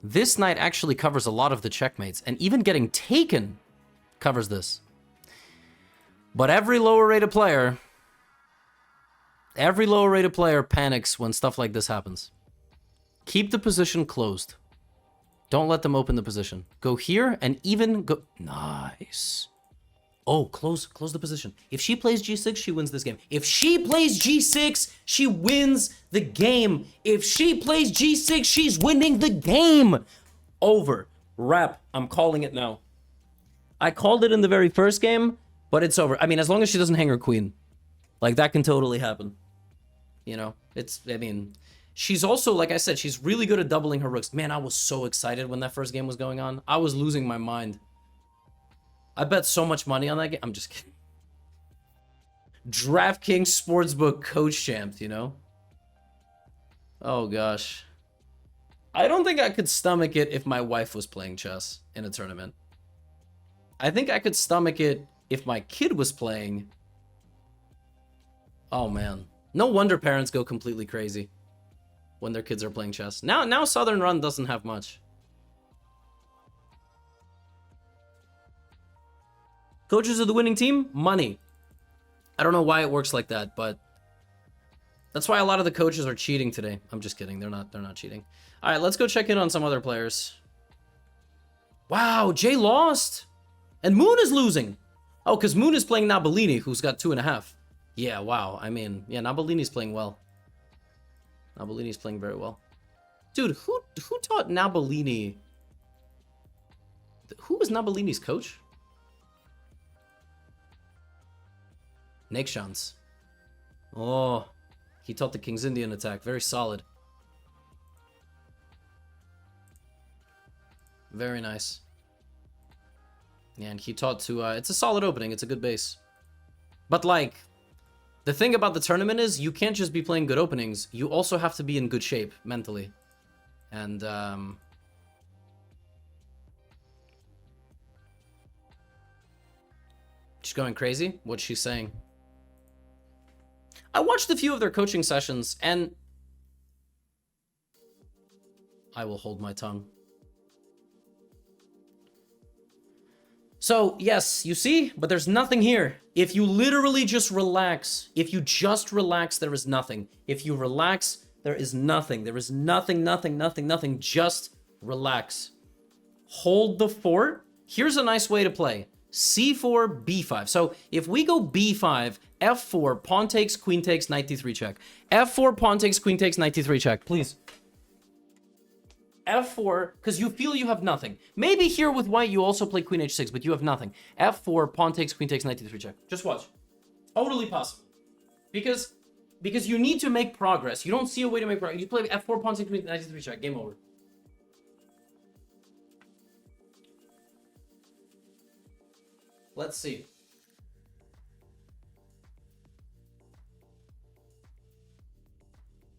This knight actually covers a lot of the checkmates, and even getting taken covers this. But every lower rated player panics when stuff like this happens. Keep the position closed. Don't let them open the position. Go here and even go. Nice. Oh, close the position. If she plays g6, she wins this game. If she plays g6, she wins the game. If she plays g6, she's winning the game. Over. Wrap. I'm calling it now. I called it in the very first game, but it's over. I mean, as long as she doesn't hang her queen. Like, that can totally happen. You know? I mean, she's also, like I said, she's really good at doubling her rooks. Man, I was so excited when that first game was going on. I was losing my mind. I bet so much money on that game. I'm just kidding. DraftKings Sportsbook coach champ, you know? Oh, gosh. I don't think I could stomach it if my wife was playing chess in a tournament. I think I could stomach it if my kid was playing. Oh, man. No wonder parents go completely crazy when their kids are playing chess. Now Southern Run doesn't have much. Coaches of the winning team? Money. I don't know why it works like that, but that's why a lot of the coaches are cheating today. I'm just kidding. They're not cheating. All right, let's go check in on some other players. Wow, Jay lost. And Moon is losing. Oh, because Moon is playing Nabalini, who's got 2.5. Yeah, wow. I mean, yeah, Nabalini's playing well. Nabalini's playing very well. Dude, who taught Nabalini? Who was Nabalini's coach? Nekshans. Oh, he taught the King's Indian attack. Very solid. Very nice. Yeah, and he taught to, it's a solid opening. It's a good base. But, like, the thing about the tournament is you can't just be playing good openings. You also have to be in good shape mentally. And, she's going crazy? What's she saying? I watched a few of their coaching sessions, and I will hold my tongue. So, yes, you see? But there's nothing here. If you literally just relax, if you just relax, there is nothing. If you relax, there is nothing. There is nothing. Just relax. Hold the fort. Here's a nice way to play. C4, B5. So if we go B5, F4, pawn takes, queen takes, knight D3 check. F4, pawn takes, queen takes, knight D3 check. Please. F4, because you feel you have nothing. Maybe here with white you also play queen H6, but you have nothing. F4, pawn takes, queen takes, knight D3 check. Just watch. Totally possible. Because you need to make progress. You don't see a way to make progress. You play F4, pawn takes, queen, knight D3 check. Game over. Let's see.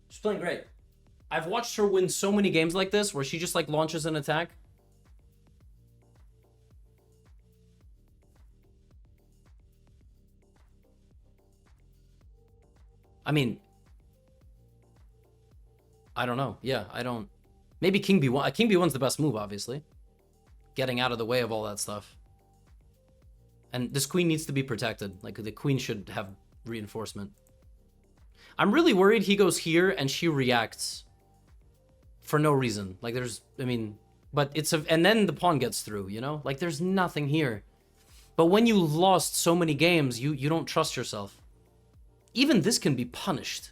She's playing great. I've watched her win so many games like this where she just like launches an attack. I mean, I don't know. Yeah, I don't. Maybe King B1. King B1's the best move, obviously. Getting out of the way of all that stuff. And this queen needs to be protected. Like, the queen should have reinforcement. I'm really worried he goes here and she reacts for no reason. Like, there's, I mean, but it's a, and then the pawn gets through, you know? Like, there's nothing here. But when you lost so many games, you don't trust yourself. Even this can be punished.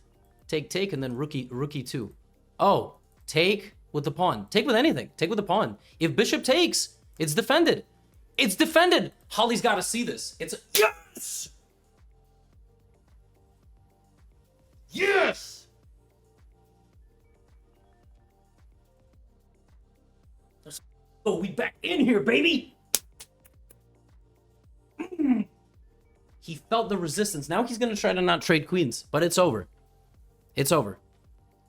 Take, and then rookie 2. Oh, take with the pawn. Take with anything. Take with the pawn. If bishop takes, it's defended. It's defended. Holly's got to see this. It's a, yes! Yes! Let's go. We back in here, baby. He felt the resistance. Now he's going to try to not trade queens, but it's over. It's over.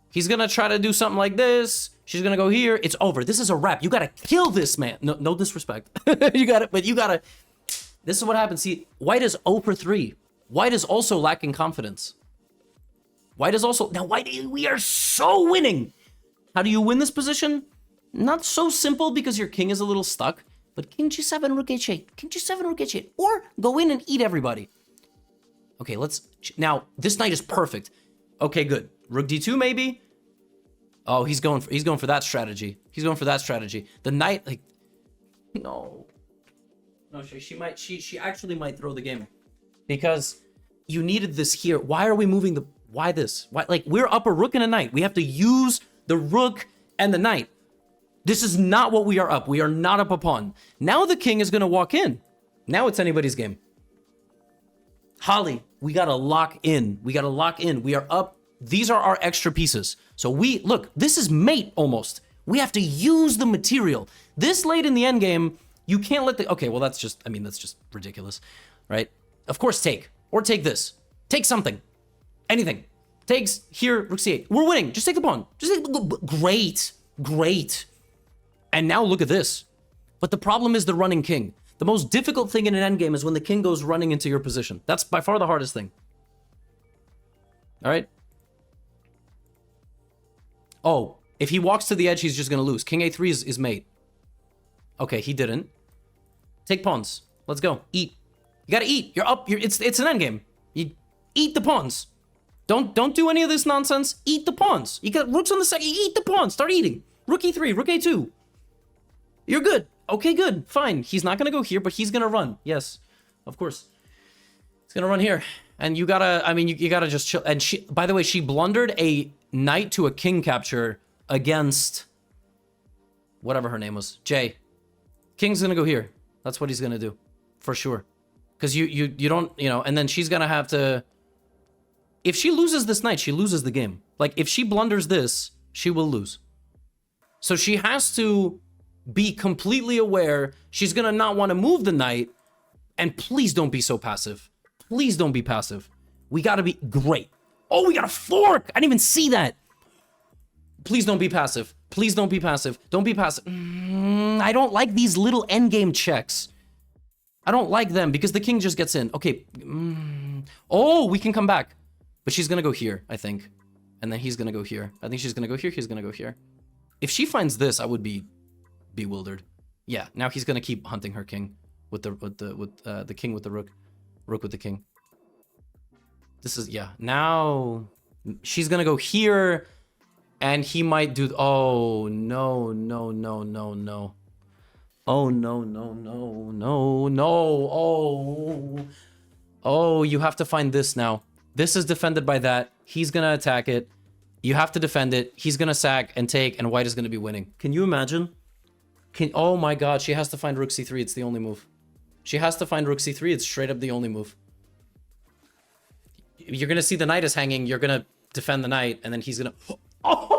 He's going to try to do something like this. She's going to go here. It's over. This is a wrap. You got to kill this man. No disrespect. You got it, but you got to. This is what happens. See, white is 0 for 3. White is also lacking confidence. White is also, now white, we are so winning. How do you win this position? Not so simple because your king is a little stuck, but king g7, rook h8, king g7, rook h8, or go in and eat everybody. Okay, let's, now this knight is perfect. Okay, good. Rook d2 maybe. Oh, he's going for that strategy. He's going for that strategy. The knight, like, no, she actually might throw the game because you needed this here. Why are we moving the, why this? Why, like, we're up a rook and a knight. We have to use the rook and the knight. This is not what we are up. We are not up a pawn. Now the king is going to walk in. Now it's anybody's game. Holly, we got to lock in. We got to lock in. We are up. These are our extra pieces. So we, look, this is mate almost. We have to use the material. This late in the endgame, you can't let the, okay, well, that's just, I mean, that's just ridiculous, right? Of course, take, or take this. Take something. Anything. Takes here, rook c8. We're winning. Just take the pawn. Just take, great, great. And now look at this. But the problem is the running king. The most difficult thing in an endgame is when the king goes running into your position. That's by far the hardest thing. All right? Oh, if he walks to the edge, he's just going to lose. King a3 is mate. Okay, he didn't. Take pawns. Let's go. Eat. You got to eat. You're up. It's an endgame. You eat the pawns. Don't do any of this nonsense. Eat the pawns. You got rooks on the second. Eat the pawns. Start eating. Rook e3, rook a2. You're good. Okay, good. Fine. He's not going to go here, but he's going to run. Yes, of course. He's going to run here. And you got to, I mean, you got to just chill. And she, by the way, she blundered a knight to a king capture against whatever her name was. Jay. King's going to go here. That's what he's going to do. For sure. Because you don't, you know, and then she's going to have to... If she loses this knight, she loses the game. Like, if she blunders this, she will lose. So she has to be completely aware. She's going to not want to move the knight. And please don't be so passive. Please don't be passive. We got to be... Great. Oh, we got a fork! I didn't even see that. Please don't be passive. Please don't be passive. Don't be passive. I don't like these little endgame checks. I don't like them because the king just gets in. Okay. Oh, we can come back. But she's going to go here, I think. And then he's going to go here. I think she's going to go here. He's going to go here. If she finds this, I would be bewildered. Yeah, now he's going to keep hunting her king with the king with the rook. Rook with the king. This is, yeah. Now she's going to go here and he might do, oh, no, no, no, no, no. Oh, no, no, no, no, no. Oh, oh, you have to find this now. This is defended by that. He's going to attack it. You have to defend it. He's going to sack and take, and white is going to be winning. Can you imagine? Oh my god, she has to find rook c3. It's the only move. She has to find rook c3. It's straight up the only move. You're going to see the knight is hanging. You're going to defend the knight, and then he's going to... Oh!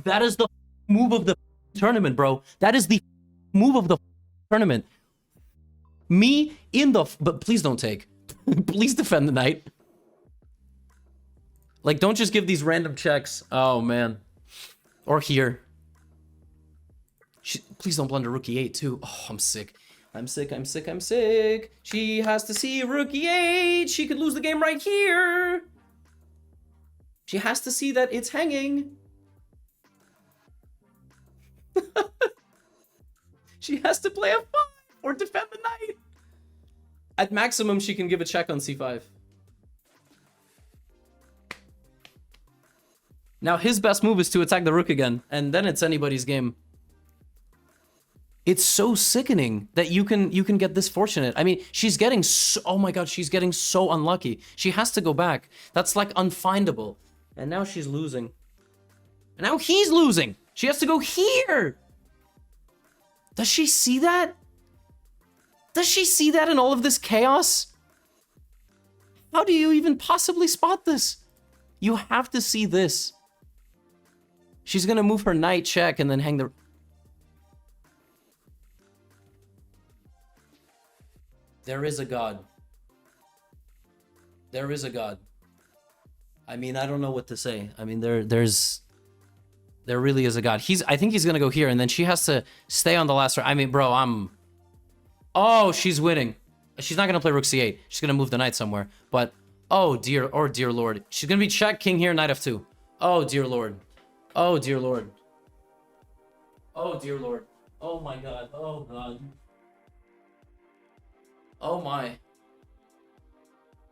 That is the move of the tournament, bro. That is the move of the tournament. Me in the... But please don't take. Please defend the knight. Like, don't just give these random checks. Oh, man. Or here. Please don't blunder rook e8, too. Oh, I'm sick. I'm sick, I'm sick, I'm sick. She has to see rook e8. She could lose the game right here. She has to see that it's hanging. She has to play a 5 or defend the knight. At maximum, she can give a check on c5. Now, his best move is to attack the rook again, and then it's anybody's game. It's so sickening that you can get this fortunate. I mean, she's getting so... Oh my god, she's getting so unlucky. She has to go back. That's like unfindable. And now she's losing. And now he's losing. She has to go here. Does she see that? Does she see that in all of this chaos? How do you even possibly spot this? You have to see this. She's gonna move her knight check and then hang the... There is a god. There is a god. I mean, I don't know what to say. I mean, there really is a god. I think he's gonna go here, and then she has to stay on the last round. I mean, bro, Oh, she's winning. She's not gonna play rook c8. She's gonna move the knight somewhere. But, oh dear, oh dear lord. She's gonna be check, king here, knight f2. Oh dear lord. Oh dear lord. Oh dear lord. Oh my god. Oh god. Oh my.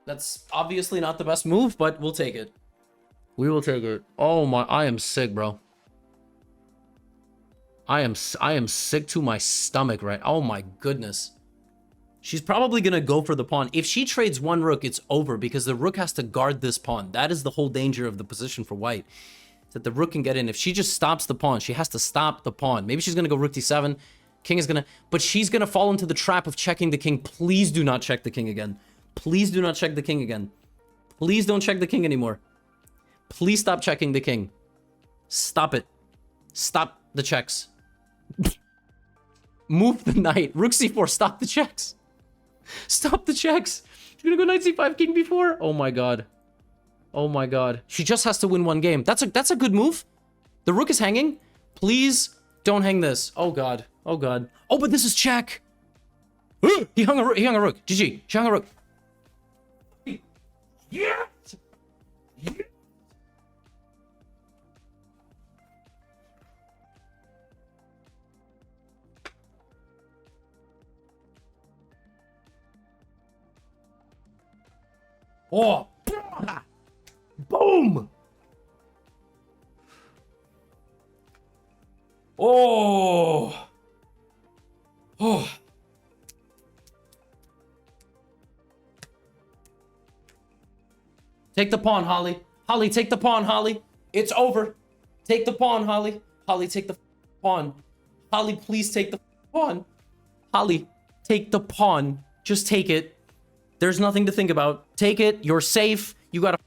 That's obviously not the best move, but we'll take it. We will take it. Oh my, I am sick, bro. I am sick to my stomach, right? Oh my goodness. She's probably gonna go for the pawn. If she trades one rook, it's over because the rook has to guard this pawn. That is the whole danger of the position for white. That the rook can get in. If she just stops the pawn, she has to stop the pawn. Maybe she's gonna go rook d7. King is gonna... But she's gonna fall into the trap of checking the king. Please do not check the king again. Please do not check the king again. Please don't check the king anymore. Please stop checking the king. Stop it. Stop the checks. Move the knight. Rook c4. Stop the checks. Stop the checks. She's gonna go knight c5, king b4. Oh my god. Oh my god. She just has to win one game. That's a good move. The rook is hanging. Please don't hang this. Oh god. Oh god. Oh, but this is check. He hung a rook. GG. She hung a rook. Yeah. Oh. Boom. Oh. Oh. Take the pawn, Holly. Holly, take the pawn, Holly. It's over. Take the pawn, Holly. Holly, take the pawn. Holly, please take the pawn. Holly, take the pawn. Just take it. There's nothing to think about. Take it. You're safe. You got a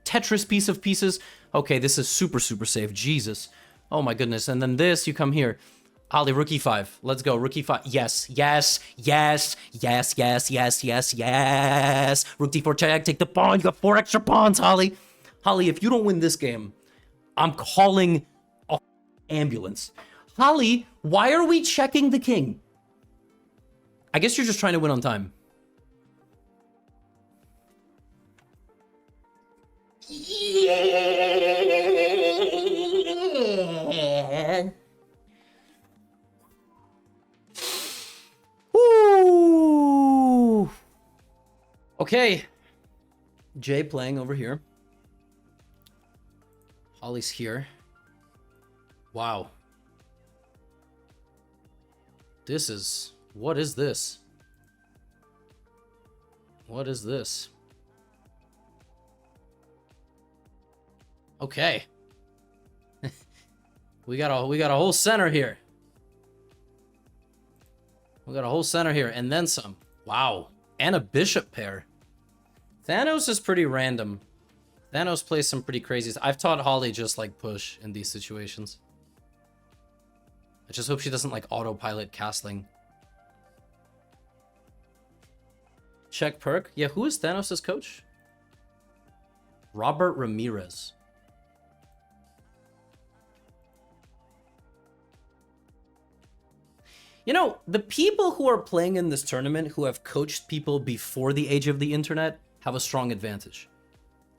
Tetris piece of pieces. Okay, this is super, super safe. Jesus. Oh my goodness. And then this, you come here. Holly, rook e5. Let's go. Rook e5. Yes, yes, yes, yes, yes, yes, yes, yes. Rook d4 check. Take the pawn. You got 4 extra pawns, Holly. Holly, if you don't win this game, I'm calling an ambulance. Holly, why are we checking the king? I guess you're just trying to win on time. Yeah. Woo. Okay. Jay playing over here. Holly's here. Wow. This is... What is this? What is this? Okay. we got a whole center here. We got a whole center here and then some. Wow. And a bishop pair. Thanos is pretty random. Thanos plays some pretty crazy. I've taught Holly just like push in these situations. I just hope she doesn't like autopilot castling. Check perk. Yeah, who is Thanos' coach? Robert Ramirez. You know, the people who are playing in this tournament who have coached people before the age of the internet have a strong advantage.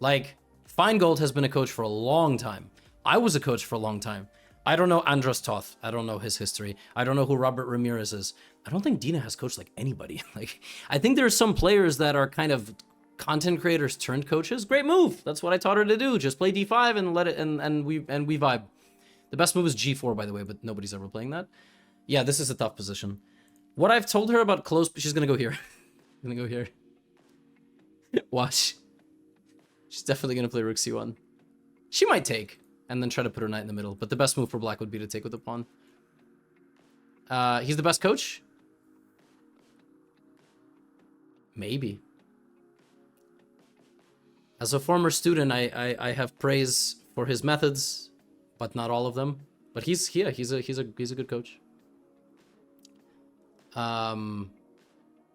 Like, Feingold has been a coach for a long time. I was a coach for a long time. I don't know Andros Toth. I don't know his history. I don't know who Robert Ramirez is. I don't think Dina has coached like anybody. Like, I think there are some players that are kind of content creators turned coaches. Great move. That's what I taught her to do. Just play d5 and let it and we vibe. The best move is g4, by the way, but nobody's ever playing that. Yeah, this is a tough position. What I've told her about close... She's gonna go here. Gonna go here. Watch. She's definitely gonna play rook c1. She might take, and then try to put her knight in the middle. But the best move for black would be to take with the pawn. He's the best coach? Maybe. As a former student, I have praise for his methods, but not all of them. But he's a good coach.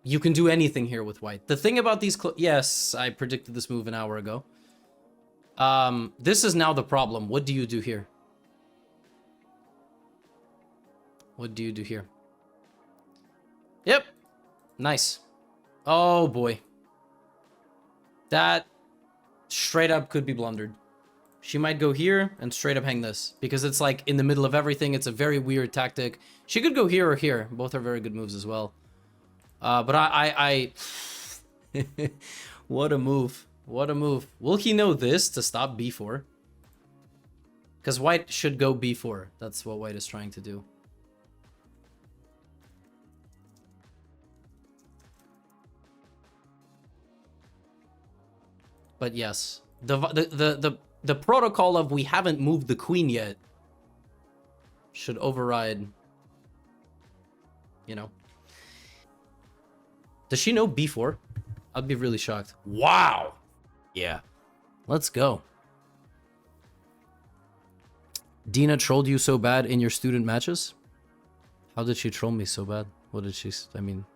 You can do anything here with white. The thing about these... Yes, I predicted this move an hour ago. This is now the problem. What do you do here? What do you do here? Yep. Nice. Oh, boy. That straight up could be blundered. She might go here and straight up hang this. Because it's like in the middle of everything. It's a very weird tactic. She could go here or here. Both are very good moves as well. But I What a move. What a move. Will he know this to stop b4? Because white should go b4. That's what white is trying to do. But yes, the protocol of we haven't moved the queen yet should override, you know. Does she know b4? I'd be really shocked. Wow. Yeah. Let's go. Dina trolled you so bad in your student matches? How did she troll me so bad? What did she... I mean,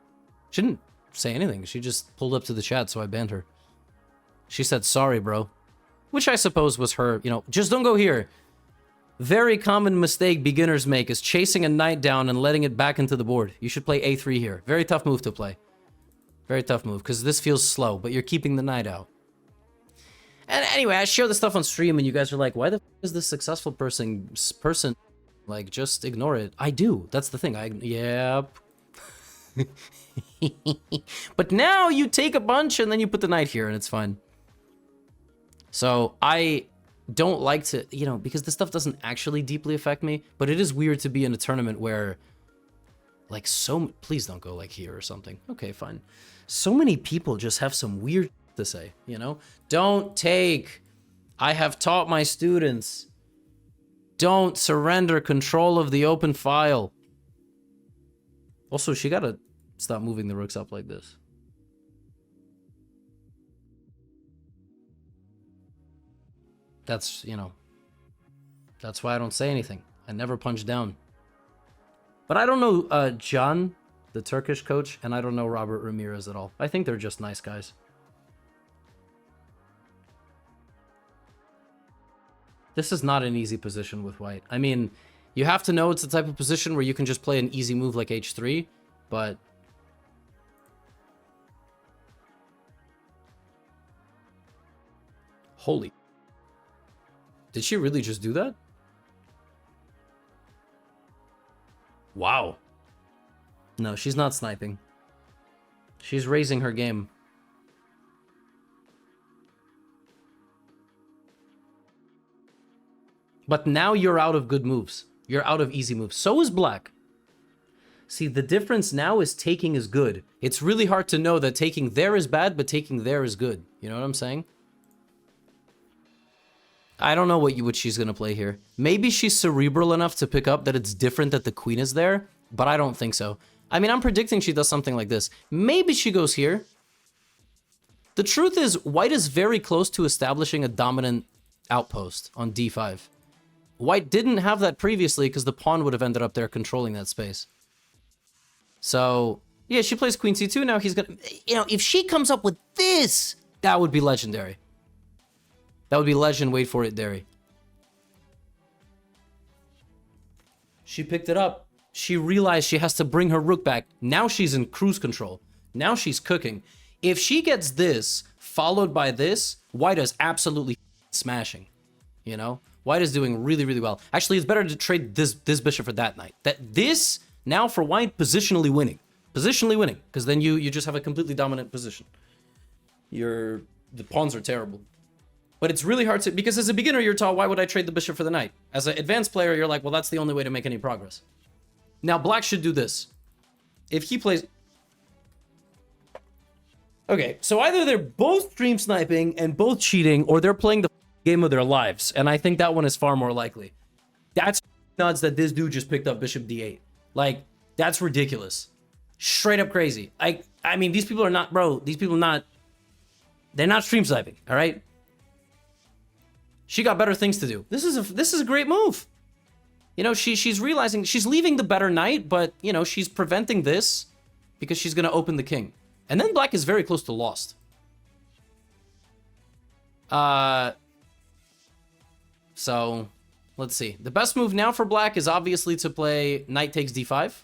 she didn't say anything. She just pulled up to the chat, so I banned her. She said, sorry, bro. Which I suppose was her, you know, just don't go here. Very common mistake beginners make is chasing a knight down and letting it back into the board. You should play a3 here. Very tough move to play. Very tough move, because this feels slow, but you're keeping the knight out. And anyway, I share this stuff on stream, and you guys are like, why the f is this successful person, like, just ignore it? I do. That's the thing. Yep. But now you take a bunch, and then you put the knight here, and it's fine. So, I don't like to, you know, because this stuff doesn't actually deeply affect me, but it is weird to be in a tournament where, like, please don't go, like, here or something. Okay, fine. So many people just have some weird to say, you know? Don't take. I have taught my students. Don't surrender control of the open file. Also, she gotta stop moving the rooks up like this. That's, you know, that's why I don't say anything. I never punch down. But I don't know Can, the Turkish coach, and I don't know Robert Ramirez at all. I think they're just nice guys. This is not an easy position with white. I mean, you have to know it's the type of position where you can just play an easy move like h3, but... Holy... Did she really just do that? Wow. No, she's not sniping. She's raising her game. But now you're out of good moves. You're out of easy moves. So is black. See, the difference now is taking is good. It's really hard to know that taking there is bad, but taking there is good. You know what I'm saying? I don't know what she's gonna play here. Maybe she's cerebral enough to pick up that it's different that the queen is there, but I don't think so. I mean, I'm predicting she does something like this. Maybe she goes here. The truth is, white is very close to establishing a dominant outpost on d5. White didn't have that previously because the pawn would have ended up there controlling that space. So, yeah, she plays queen c2. Now he's gonna... You know, if she comes up with this, that would be legendary. That would be legend, wait for it, Derry. She picked it up. She realized she has to bring her rook back. Now she's in cruise control. Now she's cooking. If she gets this, followed by this, white is absolutely smashing. You know? White is doing really, really well. Actually, it's better to trade this bishop for that knight. This, now for white, positionally winning. Positionally winning. Because then you just have a completely dominant position. The pawns are terrible. But it's really hard to... Because as a beginner, you're taught, why would I trade the bishop for the knight? As an advanced player, you're like, well, that's the only way to make any progress. Now, black should do this. If he plays... Okay, so either they're both stream sniping and both cheating, or they're playing the game of their lives. And I think that one is far more likely. That's nuts that this dude just picked up bishop d8. Like, that's ridiculous. Straight up crazy. I mean, these people are not... Bro, these people are not... They're not stream sniping, all right? She got better things to do. This is a great move. You know, she's realizing she's leaving the better knight, but you know, she's preventing this because she's gonna open the king. And then black is very close to lost. So let's see. The best move now for black is obviously to play knight takes d5.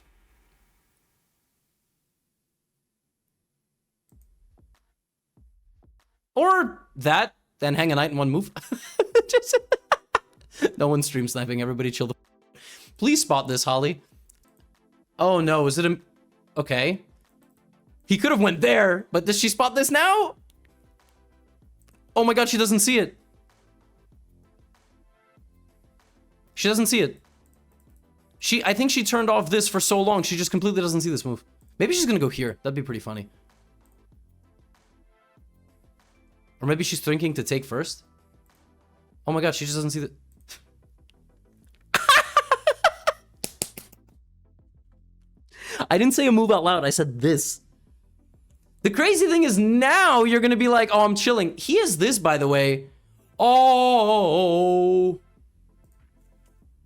Or that, then hang a knight in one move. Just no one's stream sniping. Everybody chill the... Please spot this, Holly. Oh no, is it a... Okay. He could have went there, but does she spot this now? Oh my god, she doesn't see it. She doesn't see it. I think she turned off this for so long, she just completely doesn't see this move. Maybe she's gonna go here. That'd be pretty funny. Or maybe she's thinking to take first. Oh my god, she just doesn't see the... I didn't say a move out loud, I said this. The crazy thing is now you're gonna be like, oh, I'm chilling. He has this, by the way. Oh.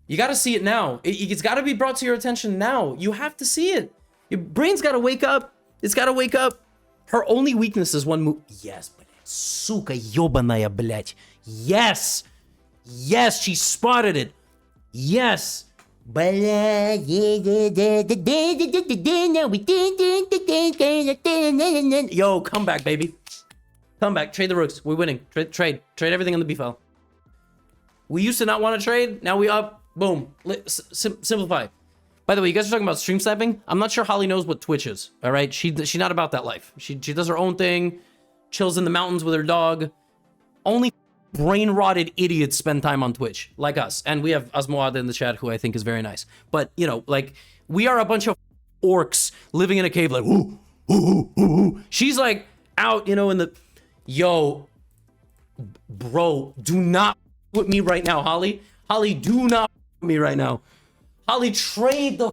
You gotta see it now. It's gotta be brought to your attention now. You have to see it. Your brain's gotta wake up. It's gotta wake up. Her only weakness is one move. Yes, блядь. Сука ёбаная, блядь. Yes. Yes, she spotted it. Yes. Yo, come back, baby. Come back. Trade the rooks. We're winning. Trade everything on the B file. We used to not want to trade. Now we up. Boom. Simplify. By the way, you guys are talking about stream sniping. I'm not sure Holly knows what Twitch is. All right, she's not about that life. She does her own thing, chills in the mountains with her dog. Only brain rotted idiots spend time on Twitch, like us. And we have Asmoada in the chat, who I think is very nice. But you know, like we are a bunch of orcs living in a cave, like ooh, ooh, ooh, ooh. She's like out, you know, in the bro. Do not with me right now, Holly. Holly, do not with me right now. Holly, trade the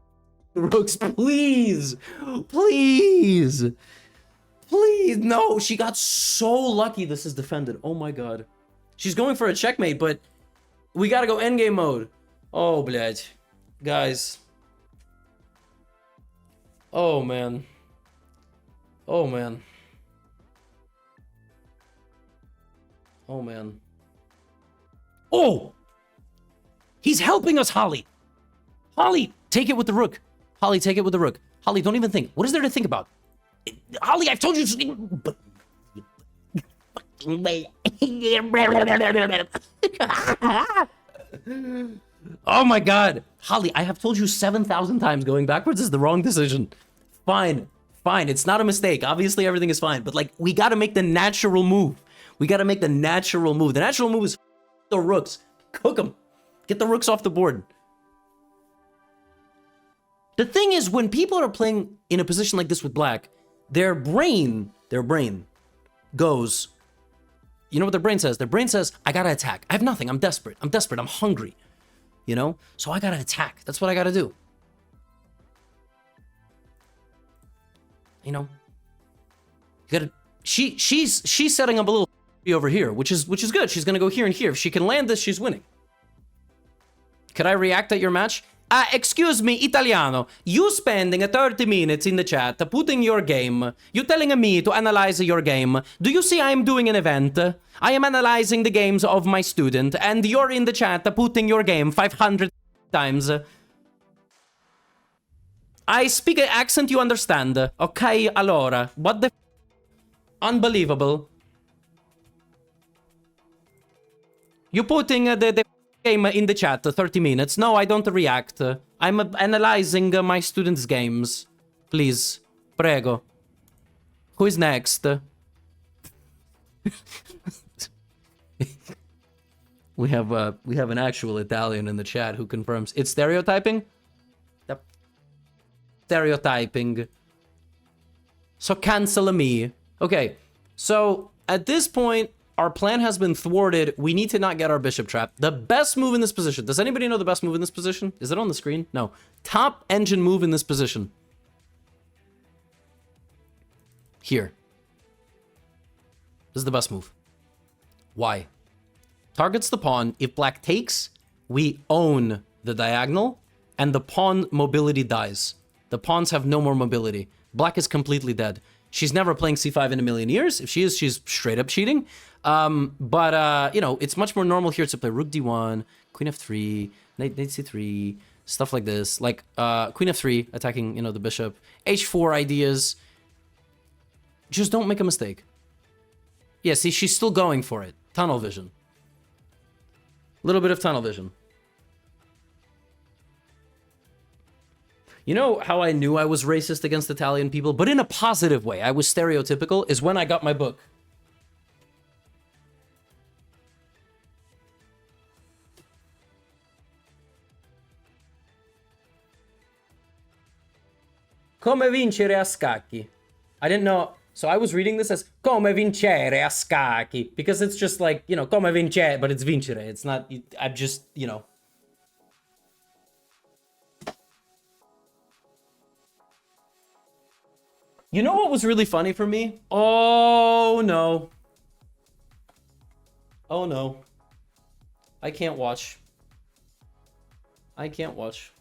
rooks, please. Please. Please. No, she got so lucky this is defended. Oh my god. She's going for a checkmate, but we gotta go endgame mode. Oh, blядь. Guys. Oh, man. Oh, man. Oh, man. Oh! He's helping us, Holly. Holly, take it with the rook. Holly, take it with the rook. Holly, don't even think. What is there to think about? Holly, I've told you. Oh my god. Holly, I have told you 7,000 times going backwards is the wrong decision. Fine. Fine. It's not a mistake. Obviously, everything is fine. But, like, we got to make the natural move. We got to make the natural move. The natural move is the rooks. Cook them. Get the rooks off the board. The thing is, when people are playing in a position like this with black, their brain goes, you know what their brain says? Their brain says, I gotta attack. I have nothing. I'm desperate. I'm hungry. You know? So I gotta attack. That's what I gotta do. You know? You gotta, she's setting up a little over here, which is good. She's gonna go here and here. If she can land this, she's winning. Could I react at your match? Excuse me, Italiano. You spending 30 minutes in the chat putting your game. You telling me to analyze your game. Do you see I'm doing an event? I am analyzing the games of my student, and you're in the chat putting your game 500 times. I speak an accent you understand. Okay, allora. What the... Unbelievable. You putting the game in the chat 30 minutes. No, I don't react. I'm analyzing my students' games. Please. Prego. Who is next? We have an actual Italian in the chat who confirms it's stereotyping. Yep. Stereotyping. So cancel me. Okay. So at this point, our plan has been thwarted. We need to not get our bishop trapped. The best move in this position. Does anybody know the best move in this position? Is it on the screen? No. Top engine move in this position. Here. This is the best move. Why? Targets the pawn. If black takes, we own the diagonal, and the pawn mobility dies. The pawns have no more mobility. Black is completely dead. She's never playing c5 in a million years. If she is, she's straight up cheating. But you know, it's much more normal here to play rook d1, queen f3, knight c3, stuff like this. Like queen f3, attacking, you know, the bishop. h4 ideas. Just don't make a mistake. Yeah, see, she's still going for it. Tunnel vision. A little bit of tunnel vision. You know how I knew I was racist against Italian people, but in a positive way, I was stereotypical, is when I got my book. Come vincere a scacchi. I didn't know, so I was reading this as come vincere a scacchi, because it's just like, you know, come vincere, but it's vincere. It's not, I'm just, you know. You know what was really funny for me? Oh, no. Oh, no. I can't watch. I can't watch.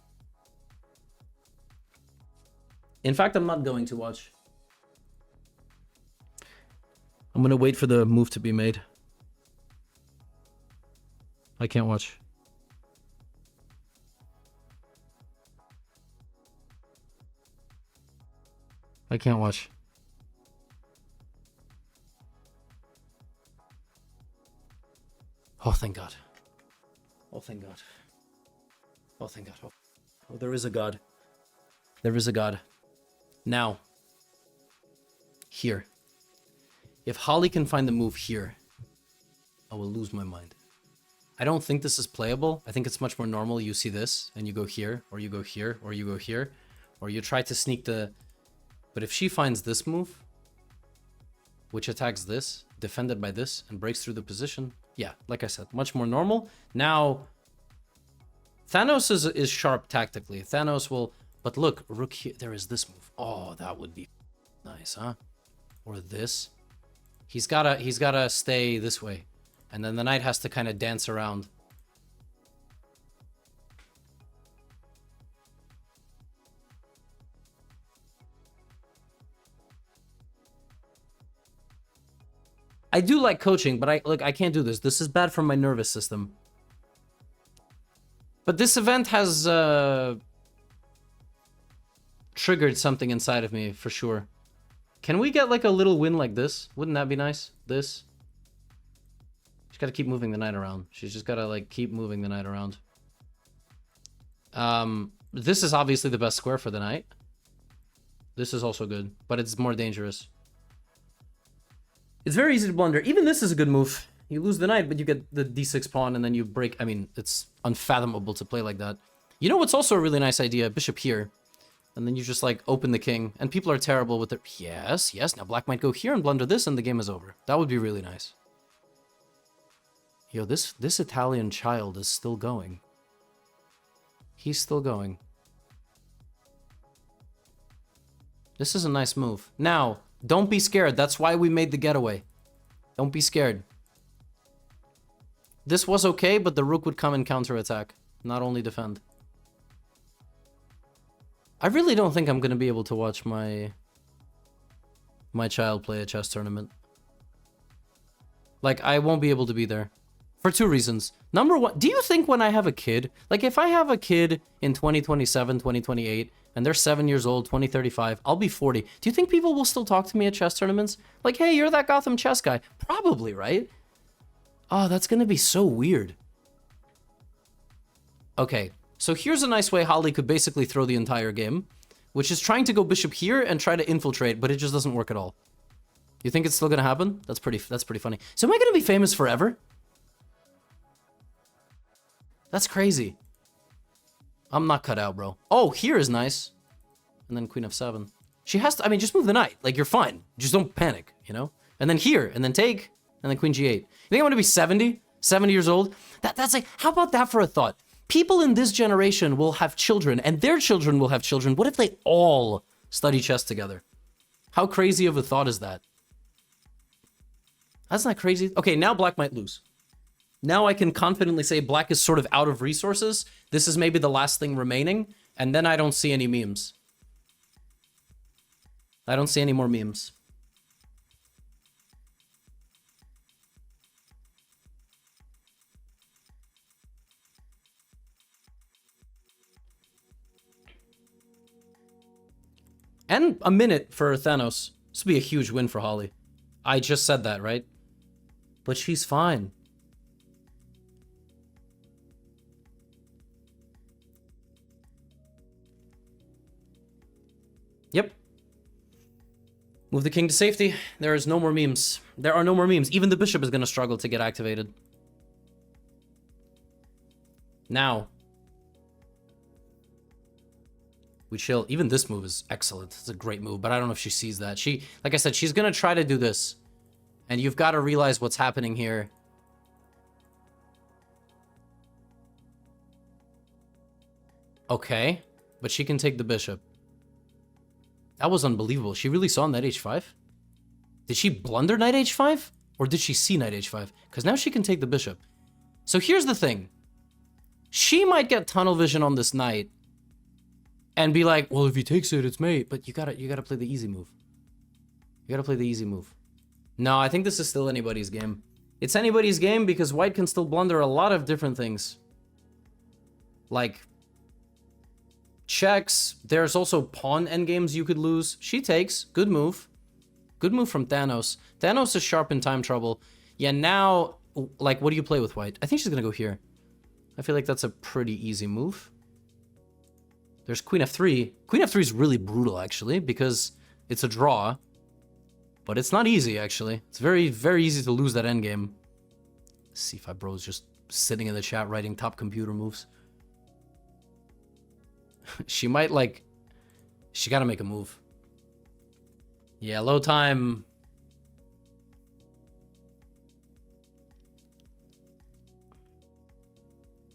In fact, I'm not going to watch. I'm going to wait for the move to be made. I can't watch. I can't watch. Oh, thank God. Oh, thank God. Oh, thank God. Oh, there is a God. There is a God. Now, here. If Holly can find the move here, I will lose my mind. I don't think this is playable. I think it's much more normal. You see this, and you go here, or you go here, or you go here, or you try to sneak the... But if she finds this move, which attacks this, defended by this, and breaks through the position, yeah, like I said, much more normal. Now, Thanos is sharp tactically. Thanos will... But look, rook here, there is this move. Oh, that would be nice, huh? Or this. He's gotta stay this way. And then the knight has to kind of dance around. I do like coaching, but I can't do this. This is bad for my nervous system. But this event has triggered something inside of me, for sure. Can we get like a little win like this? Wouldn't that be nice? This. She's got to keep moving the knight around. She's just got to like keep moving the knight around. This is obviously the best square for the knight. This is also good, but it's more dangerous. It's very easy to blunder. Even this is a good move. You lose the knight, but you get the d6 pawn, and then you break. I mean, it's unfathomable to play like that. You know what's also a really nice idea? Bishop here. And then you just, like, open the king. And people are terrible with their... Yes, yes. Now black might go here and blunder this, and the game is over. That would be really nice. Yo, this Italian child is still going. He's still going. This is a nice move. Now, don't be scared. That's why we made the getaway. Don't be scared. This was okay, but the rook would come and counterattack, not only defend. I really don't think I'm going to be able to watch my child play a chess tournament. Like, I won't be able to be there. For two reasons. Number one, do you think when I have a kid, like if I have a kid in 2027, 2028, and they're 7 years old, 2035, I'll be 40. Do you think people will still talk to me at chess tournaments? Like, hey, you're that Gotham chess guy. Probably, right? Oh, that's going to be so weird. Okay, so here's a nice way Holly could basically throw the entire game, which is trying to go bishop here and try to infiltrate, but it just doesn't work at all. You think it's still going to happen? That's pretty funny. So am I going to be famous forever? That's crazy. I'm not cut out, bro. Oh, here is nice. And then queen f7. She has to, I mean, just move the knight. Like, you're fine. Just don't panic, you know? And then here, and then take, and then queen g8. You think I'm gonna be 70? 70 years old? That's like, how about that for a thought? People in this generation will have children, and their children will have children. What if they all study chess together? How crazy of a thought is that? That's not crazy. Okay, now black might lose. Now I can confidently say black is sort of out of resources. This is maybe the last thing remaining. And then I don't see any memes. I don't see any more memes. And a minute for Thanos. This would be a huge win for Holly. I just said that, right? But she's fine. Yep. Move the king to safety. There is no more memes. There are no more memes. Even the bishop is going to struggle to get activated. Now. We chill. Even this move is excellent. It's a great move, but I don't know if she sees that. She, like I said, she's going to try to do this. And you've got to realize what's happening here. Okay. But she can take the bishop. That was unbelievable. She really saw knight h5? Did she blunder knight h5? Or did she see knight h5? Because now she can take the bishop. So here's the thing. She might get tunnel vision on this knight and be like, well, if he takes it, it's mate. But you gotta play the easy move. You gotta play the easy move. No, I think this is still anybody's game. It's anybody's game because white can still blunder a lot of different things. Like, checks. There's also pawn endgames you could lose. She takes. Good move. Good move from Thanos. Thanos is sharp in time trouble. Yeah, now, like, what do you play with white? I think she's gonna go here. I feel like that's a pretty easy move. There's Queen F3. Queen F3 is really brutal, actually, because it's a draw. But it's not easy, actually. It's very, very easy to lose that endgame. C5 Bro's just sitting in the chat writing top computer moves. She might, like... She gotta make a move. Yeah, low time...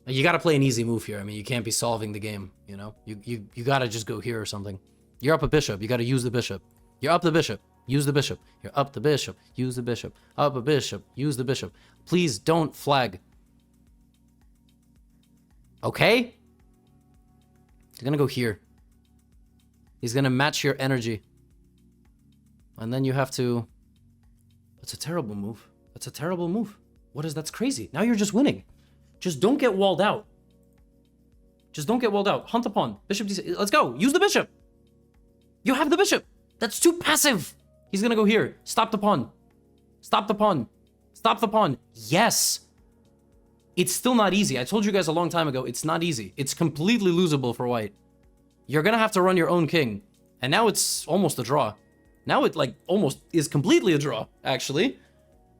You gotta play an easy move here. I mean, you can't be solving the game, you know? You gotta just go here or something. You're up a bishop. You gotta use the bishop. You're up the bishop. Use the bishop. You're up the bishop. Use the bishop. Up a bishop. Use the bishop. Please don't flag. Okay? He's gonna go here. He's gonna match your energy. And then you have to... That's a terrible move. That's a terrible move. What is... That's crazy. Now you're just winning. Just don't get walled out. Just don't get walled out. Hunt the pawn. Bishop D6. Let's go. Use the bishop. You have the bishop. That's too passive. He's gonna go here. Stop the pawn. Stop the pawn. Stop the pawn. Yes. It's still not easy. I told you guys a long time ago, it's not easy. It's completely losable for white. You're gonna have to run your own king. And now it's almost a draw. Now it, like, almost is completely a draw, actually.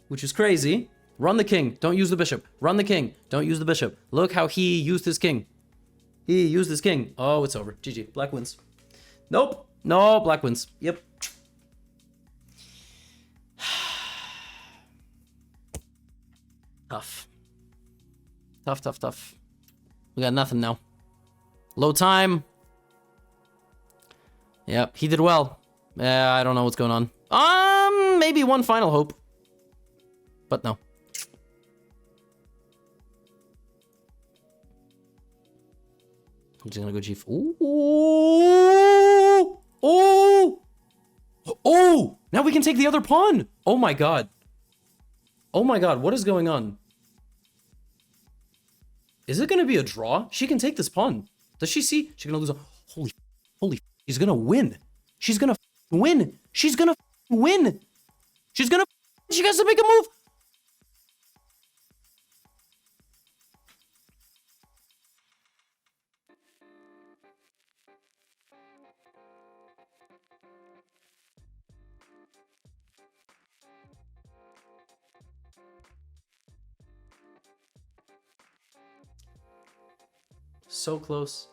Which is crazy. Run the king. Don't use the bishop. Run the king. Don't use the bishop. Look how he used his king. He used his king. Oh, it's over. GG. Black wins. Nope. No, black wins. Yep. Tough. Tough, tough, tough. We got nothing now. Low time. Yep, he did well. I don't know what's going on. Maybe one final hope. But no. I'm just gonna go G4. Ooh! Oh! Oh! Now we can take the other pawn! Oh my god. Oh my god, what is going on? Is it gonna be a draw? She can take this pawn. Does she see? She's gonna lose a... Holy... She's gonna win. She's gonna win. She's gonna win. She's gonna... She has to make a move. So close.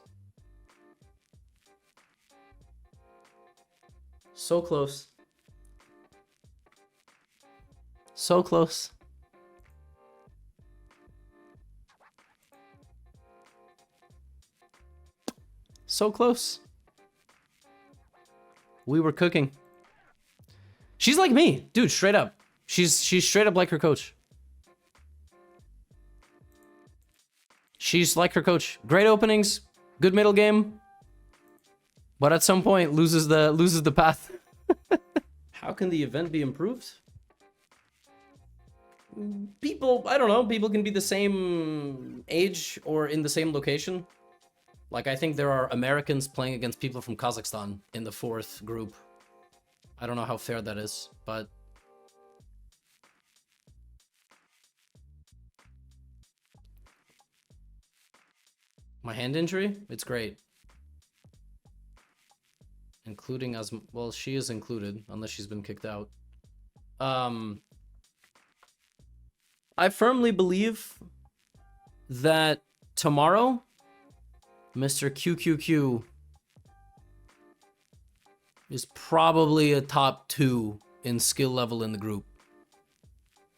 So close. So close. So close. We were cooking. She's like me, dude, straight up. She's straight up like her coach. She's like her coach. Great openings, good middle game, but at some point loses the path. How can the event be improved? People, I don't know, people can be the same age or in the same location. Like, I think there are Americans playing against people from Kazakhstan in the 4th group. I don't know how fair that is, but... My hand injury? It's great. Including as... Well, she is included, unless she's been kicked out. I firmly believe that tomorrow, Mr. QQQ is probably a top 2 in skill level in the group.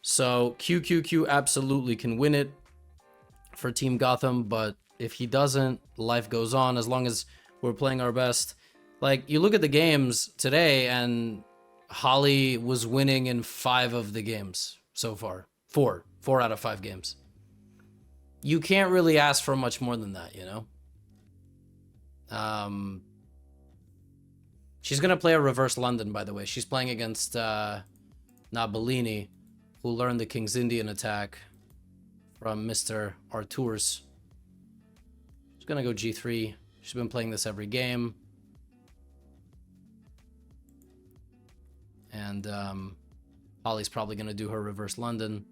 So QQQ absolutely can win it for Team Gotham, but if he doesn't, life goes on as long as we're playing our best. Like, you look at the games today, and Holly was winning in 5 of the games so far. 4 out of 5 games. You can't really ask for much more than that, you know? She's gonna play a reverse London, by the way. She's playing against Nabellini, who learned the King's Indian attack from Mr. Artours. She's gonna go G3. She's been playing this every game. And Holly's probably going to do her reverse London.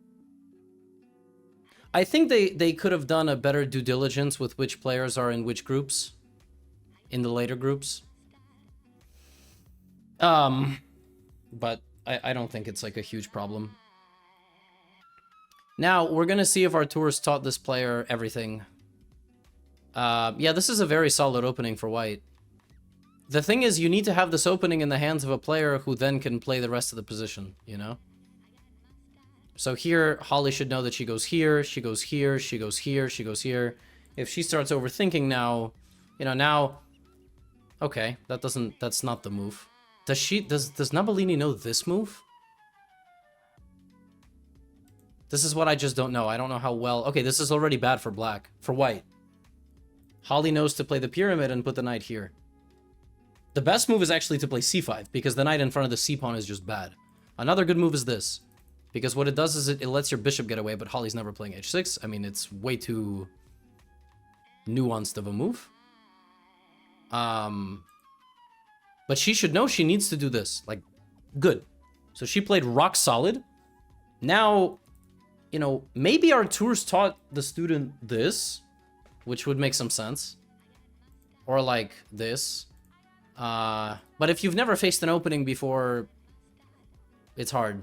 I think they could have done a better due diligence with which players are in which groups. In the later groups. But I don't think it's like a huge problem. Now, we're going to see if our tours taught this player everything. Yeah, this is a very solid opening for white. The thing is, you need to have this opening in the hands of a player who then can play the rest of the position, you know? So here, Holly should know that she goes here, she goes here, she goes here, she goes here. If she starts overthinking now, you know, now... Okay, that's not the move. Does Nabalini know this move? This is what I just don't know. I don't know how well... Okay, this is already bad for black. For white. Holly knows to play the pyramid and put the knight here. The best move is actually to play c5, because the knight in front of the c-pawn is just bad. Another good move is this. Because what it does is it lets your bishop get away, but Holly's never playing h6. I mean, it's way too nuanced of a move. But she should know she needs to do this. Like, good. So she played rock solid. Now, you know, maybe our tours taught the student this, which would make some sense. Or like this. But if you've never faced an opening before, it's hard.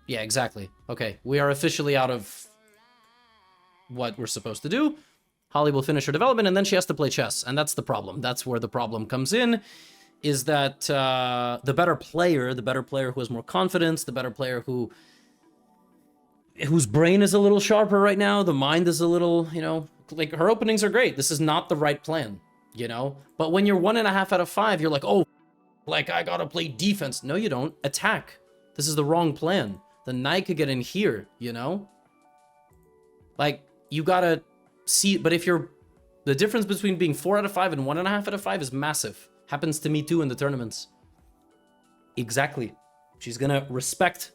Yeah, exactly. Okay, we are officially out of what we're supposed to do. Holly will finish her development, and then she has to play chess, and that's the problem. That's where the problem comes in, is that the better player who has more confidence, the better player whose brain is a little sharper right now, the mind is a little, you know, like, her openings are great. This is not the right plan, you know? But when you're 1.5 out of 5, you're like, oh, like, I gotta play defense. No, you don't. Attack. This is the wrong plan. The knight could get in here, you know? Like, you gotta see, but if you're, the difference between being 4 out of 5 and 1.5 out of 5 is massive. Happens to me too in the tournaments. Exactly. She's gonna respect,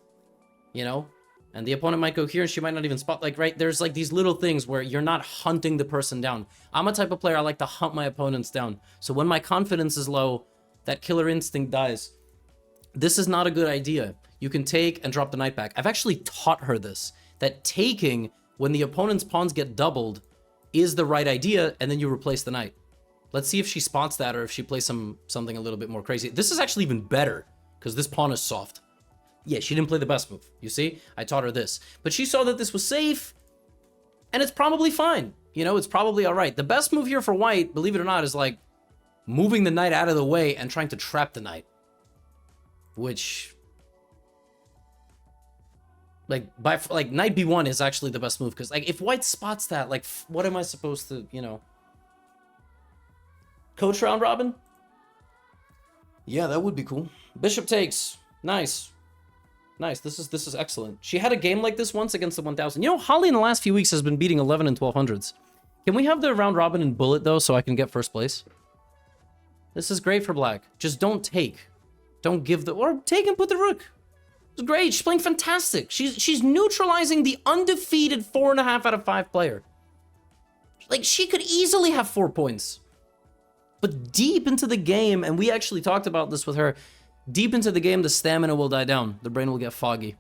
you know? And the opponent might go here and she might not even spot, like, right? There's like these little things where you're not hunting the person down. I'm a type of player, I like to hunt my opponents down. So when my confidence is low, that killer instinct dies. This is not a good idea. You can take and drop the knight back. I've actually taught her this, that taking when the opponent's pawns get doubled is the right idea, and then you replace the knight. Let's see if she spots that or if she plays something a little bit more crazy. This is actually even better, because this pawn is soft. Yeah, she didn't play the best move, you see? I taught her this. But she saw that this was safe, and it's probably fine. You know, it's probably all right. The best move here for white, believe it or not, is like moving the knight out of the way and trying to trap the knight. Which... Like knight b1 is actually the best move, because like if white spots that, like what am I supposed to, you know, coach round robin? Yeah, that would be cool. Bishop takes. Nice. Nice. This is excellent. She had a game like this once against the 1000. You know, Holly in the last few weeks has been beating 11 and 1200s. Can we have the round robin in bullet though, so I can get first place? This is great for black. Just don't take. Don't give the, or take and put the rook. It's great. She's playing fantastic. She's neutralizing the undefeated 4.5 out of 5 player. Like, she could easily have 4 points. But deep into the game, and we actually talked about this with her, deep into the game, the stamina will die down. The brain will get foggy.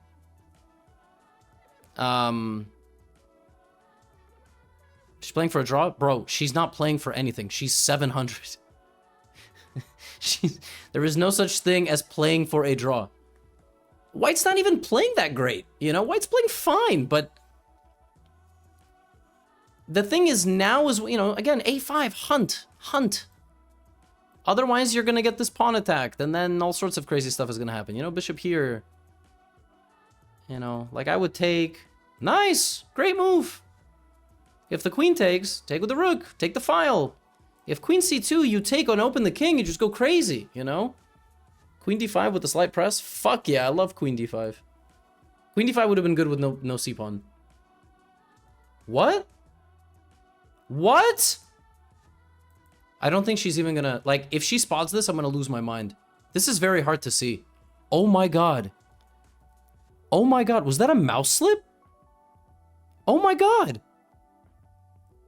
She's playing for a draw? Bro, she's not playing for anything. She's 700. There is no such thing as playing for a draw. White's not even playing that great, you know? White's playing fine, but... The thing is now is, you know, again, a5, hunt. Otherwise, you're gonna get this pawn attacked, and then all sorts of crazy stuff is gonna happen. You know, bishop here. You know, like I would take... Nice! Great move! If the queen takes, take with the rook, take the file. If queen c2, you take and open the king, you just go crazy, you know? Queen d5 with the slight press? Fuck yeah, I love queen d5. Queen d5 would have been good with no c-pawn. What? What? I don't think she's even gonna... Like, if she spots this, I'm gonna lose my mind. This is very hard to see. Oh my god. Oh my god, was that a mouse slip? Oh my god.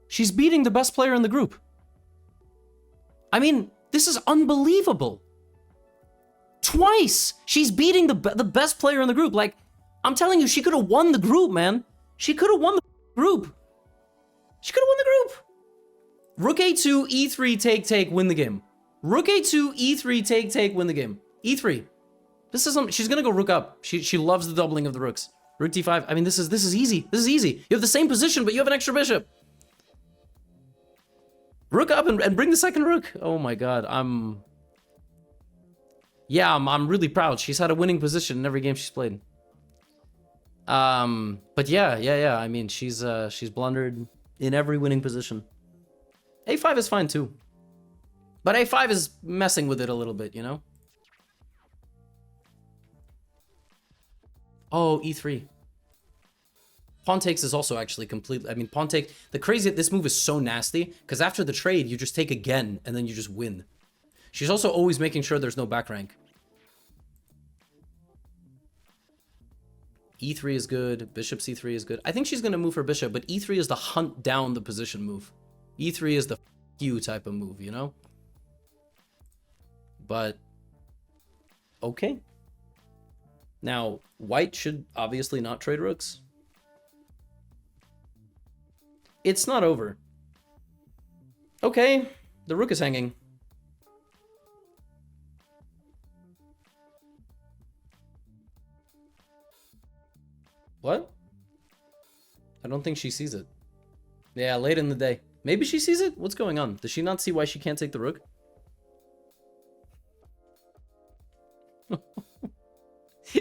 She's beating the best player in the group. I mean, this is unbelievable. Twice! She's beating the best player in the group. Like, I'm telling you, she could have won the group, man. She could have won the group. She could have won the group. Rook a2, e3, take, win the game. Rook a2, e3, take, win the game. e3. This isn't, she's gonna go rook up. She loves the doubling of the rooks. Rook d5. I mean, this is easy. This is easy. You have the same position, but you have an extra bishop. Rook up and bring the second rook. Oh my god, I'm really proud. She's had a winning position in every game she's played. But yeah. I mean, she's blundered in every winning position. a5 is fine too. But a5 is messing with it a little bit, you know? Oh, e3. Pawn takes is also actually completely... I mean, pawn take... The crazy... This move is so nasty, because after the trade, you just take again, and then you just win. She's also always making sure there's no back rank. e3 is good. Bishop c3 is good. I think she's going to move her bishop, but e3 is the hunt down the position move. e3 is the f*** you type of move, you know? But... okay. Now, white should obviously not trade rooks. It's not over. Okay, the rook is hanging. What? I don't think she sees it. Yeah, late in the day. Maybe she sees it? What's going on? Does she not see why she can't take the rook?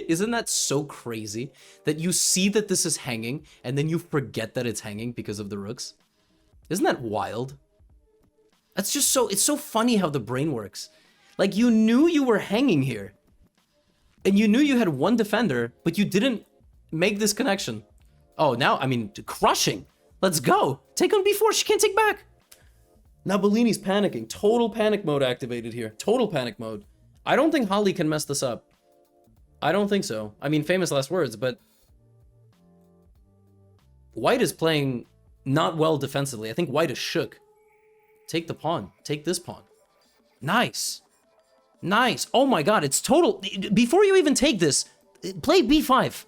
Isn't that so crazy that you see that this is hanging and then you forget that it's hanging because of the rooks? Isn't that wild? That's just so, it's so funny how the brain works. Like, you knew you were hanging here and you knew you had one defender, but you didn't make this connection. Oh, now, I mean, crushing. Let's go. Take on b4. She can't take back. Now Bellini's panicking. Total panic mode activated here. Total panic mode. I don't think Holly can mess this up. I don't think so. I mean, famous last words, but white is playing not well defensively. I think white is shook. Take the pawn. Take this pawn. Nice. Nice. Oh my god, it's total... Before you even take this, play b5.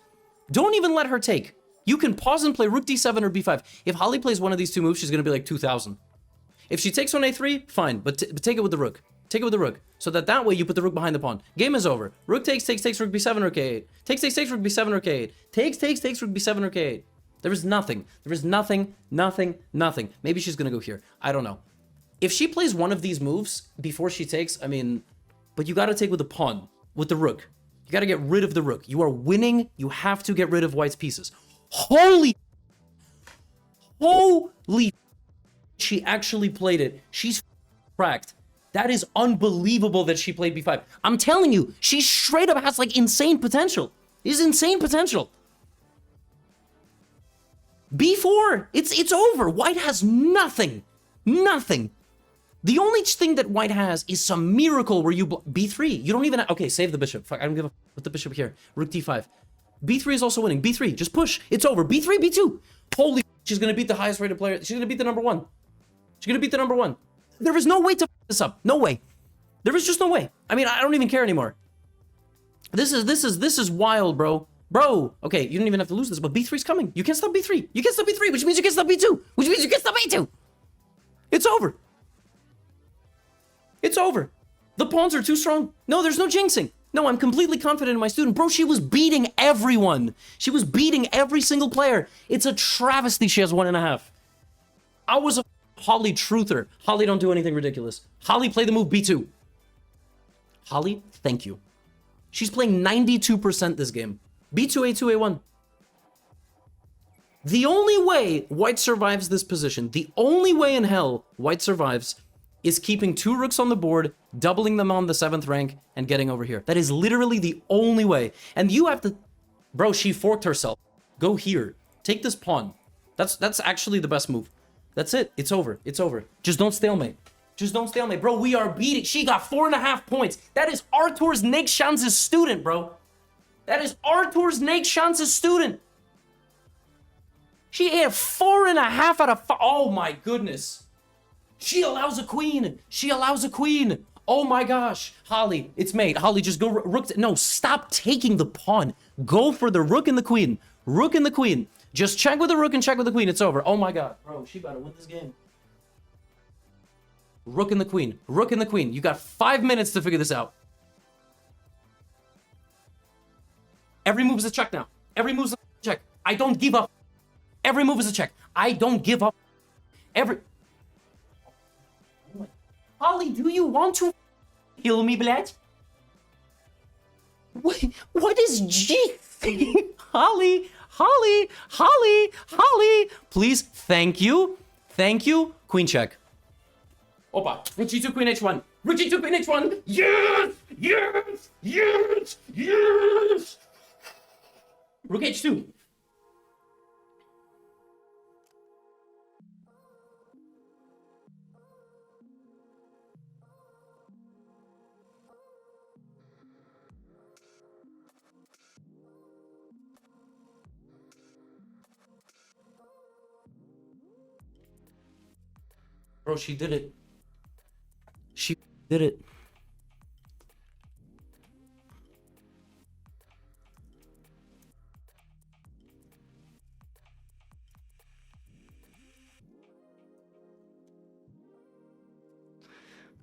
Don't even let her take. You can pause and play rook d7 or b5. If Holly plays one of these two moves, she's going to be like 2,000. If she takes on a3, fine, but take it with the rook. Take it with the rook, so that way you put the rook behind the pawn. Game is over. Rook takes, rook b7, rook a8. Takes, rook b7, rook a8. Takes, rook b7, rook a8. There is nothing. There is nothing. Maybe she's gonna go here. I don't know. If she plays one of these moves before she takes, I mean, but you gotta take with the pawn, with the rook. You gotta get rid of the rook. You are winning. You have to get rid of white's pieces. Holy, she actually played it. She's cracked. That is unbelievable that she played b5. I'm telling you, she straight up has like insane potential. It's insane potential. b4, it's over. White has nothing. Nothing. The only thing that white has is some miracle where you b3. You don't even okay, save the bishop. Fuck, I don't give a put the bishop here. Rook d5. b3 is also winning. b3, just push. It's over. b3, b2. Holy, she's gonna beat the highest rated player. She's gonna beat the number one. She's gonna beat the number one. There is no way to f this up. No way. There is just no way. I mean, I don't even care anymore. This is wild, bro. Bro, okay, you don't even have to lose this, but b3 is coming. You can't stop b3. You can't stop b3, which means you can't stop b2. Which means you can't stop a2. It's over. It's over. The pawns are too strong. No, there's no jinxing. No, I'm completely confident in my student. Bro, she was beating everyone. She was beating every single player. It's a travesty she has 1.5. I was a Holly truther. Holly, don't do anything ridiculous. Holly, play the move b2. Holly, thank you. She's playing 92% this game. b2, a2, a1. The only way white survives this position, the only way in hell white survives, is keeping 2 rooks on the board, doubling them on the 7th rank, and getting over here. That is literally the only way. And you have to... Bro, she forked herself. Go here. Take this pawn. That's actually the best move. That's it. It's over. It's over. Just don't stalemate. Just don't stalemate. Bro, we are beating. She got 4.5 points. That is Arthur's Nake-Chance's student, bro. That is Arthur's Nake-Chance's student. She had 4.5 out of 5. Oh my goodness. She allows a queen. She allows a queen. Oh my gosh. Holly, it's made. Holly, just go rook. No, stop taking the pawn. Go for the rook and the queen. Rook and the queen. Just check with the rook and check with the queen. It's over. Oh my god. Bro, she better win this game. Rook and the queen. Rook and the queen. You got 5 minutes to figure this out. Every move is a check now. Every move is a check. I don't give up. Every move is a check. I don't give up. Every... Holly, do you want to kill me, blood? What is G? Holly, Holly, Holly, Holly. Please, thank you. Thank you. Queen check. Opa. Rook G2, Queen H1. Rook G2, Queen H1. Yes! Yes! Yes! Yes! Rook H2. Bro, she did it. She did it.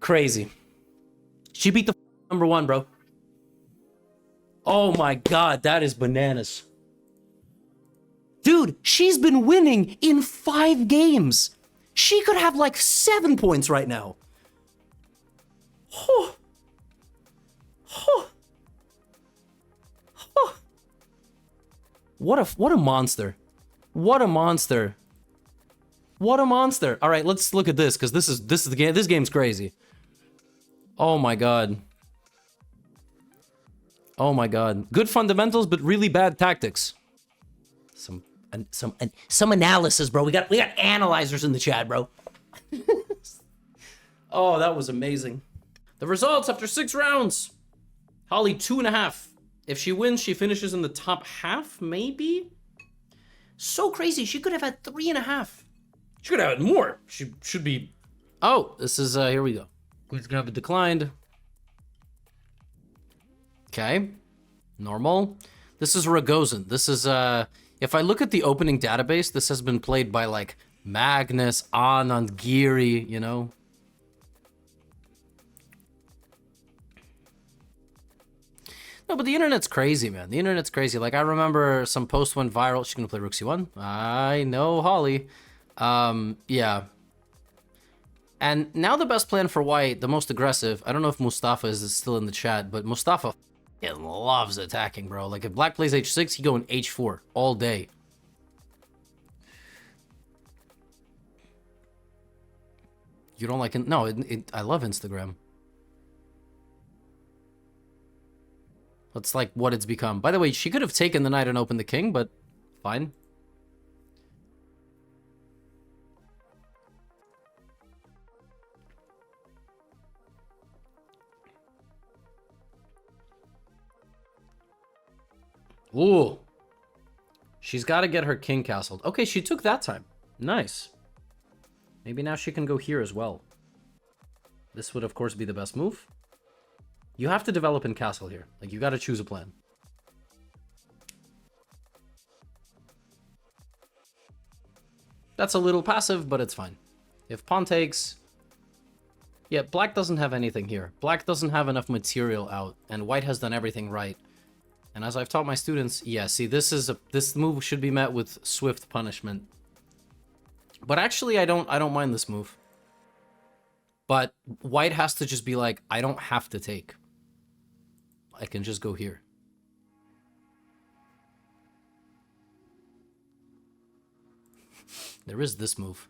Crazy. She beat the number one, bro. Oh my god, that is bananas. Dude, she's been winning in 5 games. She could have like 7 points right now. Oh. Oh. Oh. What a monster. What a monster. What a monster. All right, let's look at this cuz this is the game. This game's crazy. Oh my god. Oh my god. Good fundamentals but really bad tactics. Some analysis, bro. We got analyzers in the chat, bro. Oh, that was amazing. The results after 6 rounds. Holly 2.5. If she wins, she finishes in the top half, maybe? So crazy. She could have had 3.5. She could have had more. She should be... Oh, this is, here we go. Queen's gonna have it declined. Okay. Normal. This is Rogozin. This is, if I look at the opening database, this has been played by, like, Magnus, Anand, Giri, you know? No, but the internet's crazy, man. The internet's crazy. Like, I remember some post went viral. She's gonna play Rook C1. I know, Holly. Yeah. And now the best plan for white, the most aggressive, I don't know if Mustafa is still in the chat, but Mustafa loves attacking, bro. Like, if black plays H6, he go in H4 all day. You don't like it? No, I love Instagram. That's like what it's become. By the way, she could have taken the knight and opened the king, but fine. Ooh. She's got to get her king castled. Okay, she took that time. Nice. Maybe now she can go here as well. This would, of course, be the best move. You have to develop in castle here. Like, you got to choose a plan. That's a little passive, but it's fine. If pawn takes... Yeah, black doesn't have anything here. Black doesn't have enough material out, and white has done everything right. And as I've taught my students, yeah, see, this move should be met with swift punishment. But actually, I don't mind this move. But white has to just be like, I don't have to take. I can just go here. There is this move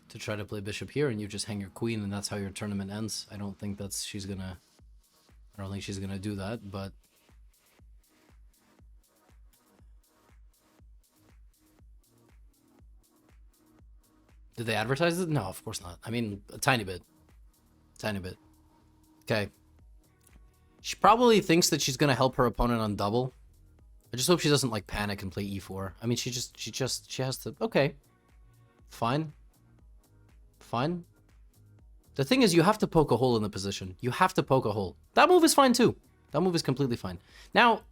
to try to play bishop here, and you just hang your queen, and that's how your tournament ends. I don't think she's gonna do that, but did they advertise it? No, of course not. I mean, a tiny bit. Tiny bit. Okay. She probably thinks that she's gonna help her opponent on double. I just hope she doesn't like panic and play e4. I mean, she has to. Okay. Fine. Fine. The thing is, you have to poke a hole in the position. You have to poke a hole. That move is fine too. That move is completely fine. Now,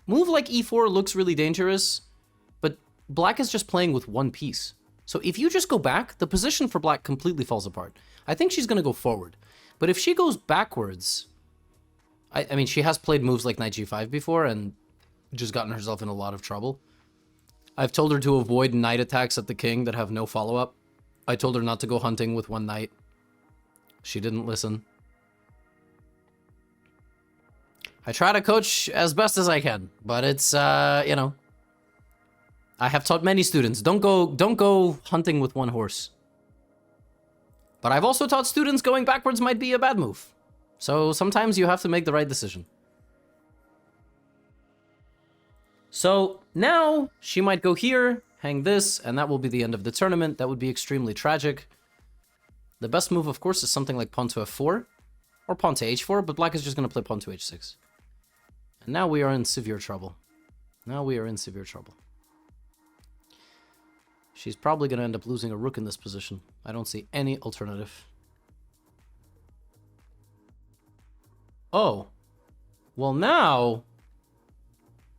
move like e4 looks really dangerous, but black is just playing with one piece. So if you just go back, the position for black completely falls apart. I think she's going to go forward. But if she goes backwards, I mean, she has played moves like knight g5 before and just gotten herself in a lot of trouble. I've told her to avoid knight attacks at the king that have no follow-up. I told her not to go hunting with one knight. She didn't listen. I try to coach as best as I can, but it's, you know, I have taught many students, don't go hunting with one horse. But I've also taught students going backwards might be a bad move. So sometimes you have to make the right decision. So now she might go here, hang this, and that will be the end of the tournament. That would be extremely tragic. The best move, of course, is something like pawn to f4 or pawn to h4, but black is just going to play pawn to h6. And now we are in severe trouble. Now we are in severe trouble. She's probably going to end up losing a rook in this position. I don't see any alternative. Oh. Well, now...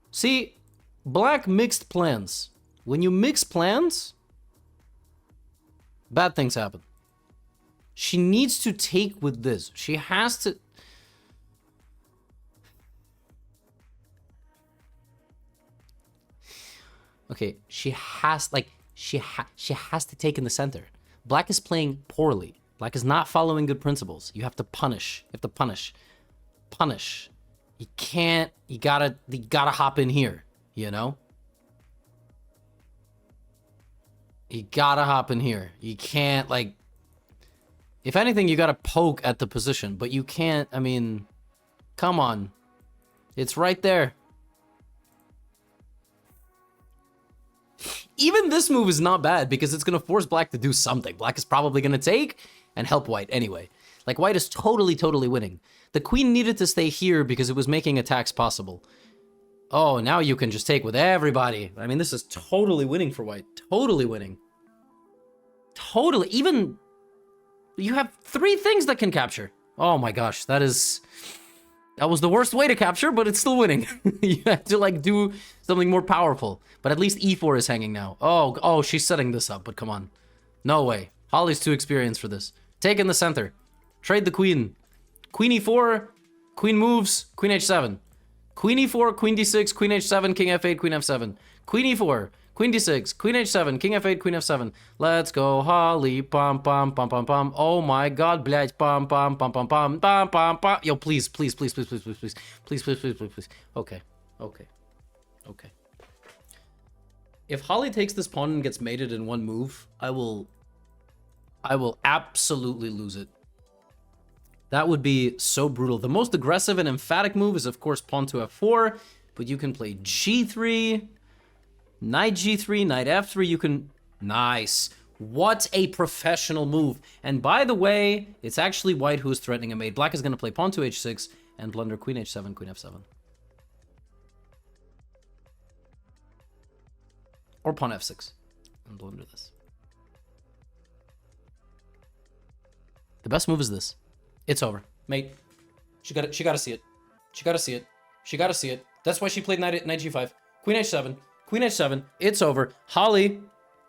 See, black mixed plans. When you mix plans, bad things happen. She needs to take with this. She has to... Okay, she has, like... She has to take in the center. Black is playing poorly. Black is not following good principles. You have to punish. You have to punish. Punish. You can't... You gotta hop in here, you know? You gotta hop in here. You can't, like... If anything, you gotta poke at the position, but you can't, I mean... Come on. It's right there. Even this move is not bad because it's going to force black to do something. Black is probably going to take and help white anyway. Like, white is totally winning. The queen needed to stay here because it was making attacks possible. Oh, now you can just take with everybody. I mean, this is totally winning for white. Totally winning. Totally. Even... You have 3 things that can capture. Oh my gosh, that is... That was the worst way to capture, but it's still winning. You have to, like, do something more powerful. But at least e4 is hanging now. Oh, she's setting this up, but come on. No way. Holly's too experienced for this. Take in the center. Trade the queen. Queen e4. Queen moves. Queen h7. Queen e4, queen d6, queen h7, king f8, queen f7. Queen e4, queen d6, queen h7, king f8, queen f7. Let's go, Holly. Pam, pam, pam, pam, pam. Oh my god, blядь. Pam, pam, pam, pam, pam, pam, pam, pam. Yo, please. Okay. If Holly takes this pawn and gets mated in one move, I will absolutely lose it. That would be so brutal. The most aggressive and emphatic move is, of course, pawn to f4, but you can play g3, knight g3, knight f3, you can... Nice. What a professional move. And by the way, it's actually white who is threatening a mate. Black is going to play pawn to h6 and blunder queen h7, queen f7. Or pawn f6 and blunder this. The best move is this. It's over. Mate. She gotta see it. She gotta see it. She gotta see it. That's why she played knight g5. Queen h7. Queen h7. It's over. Holly.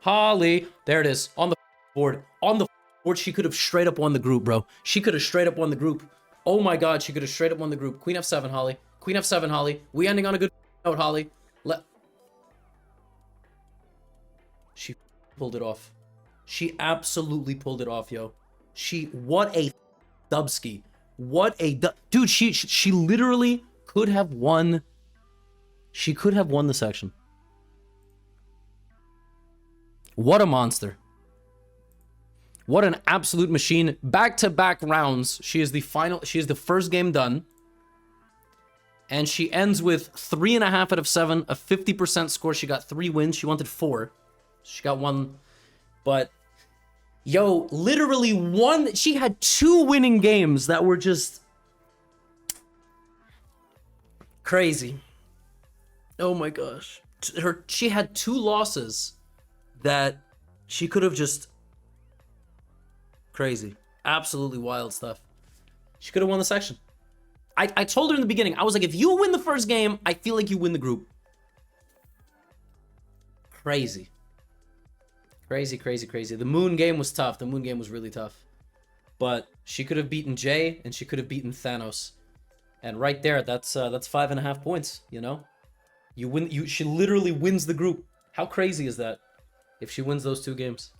There it is. On the board. On the board. She could have straight up won the group, bro. She could have straight up won the group. Oh my god, she could have straight up won the group. Queen f7, Holly. Queen f7, Holly. We ending on a good note, Holly. She pulled it off. She absolutely pulled it off, yo. What a dubski. What a dude, she literally could have won. She could have won the section. What a monster. What an absolute machine. Back-to-back rounds. She is the first game done. And she ends with 3.5 out of 7, a 50% score. She got 3 wins. She wanted 4. She got 1. But yo, literally one. She had 2 winning games that were just crazy. Oh my gosh. She had 2 losses that she could have just crazy. Absolutely wild stuff. She could have won the section. I told her in the beginning, I was like, if you win the first game, I feel like you win the group. Crazy. Crazy, crazy, crazy. The moon game was tough. The moon game was really tough. But she could have beaten Jay, and she could have beaten Thanos. And right there, that's 5.5 points, you know? She literally wins the group. How crazy is that? If she wins those 2 games.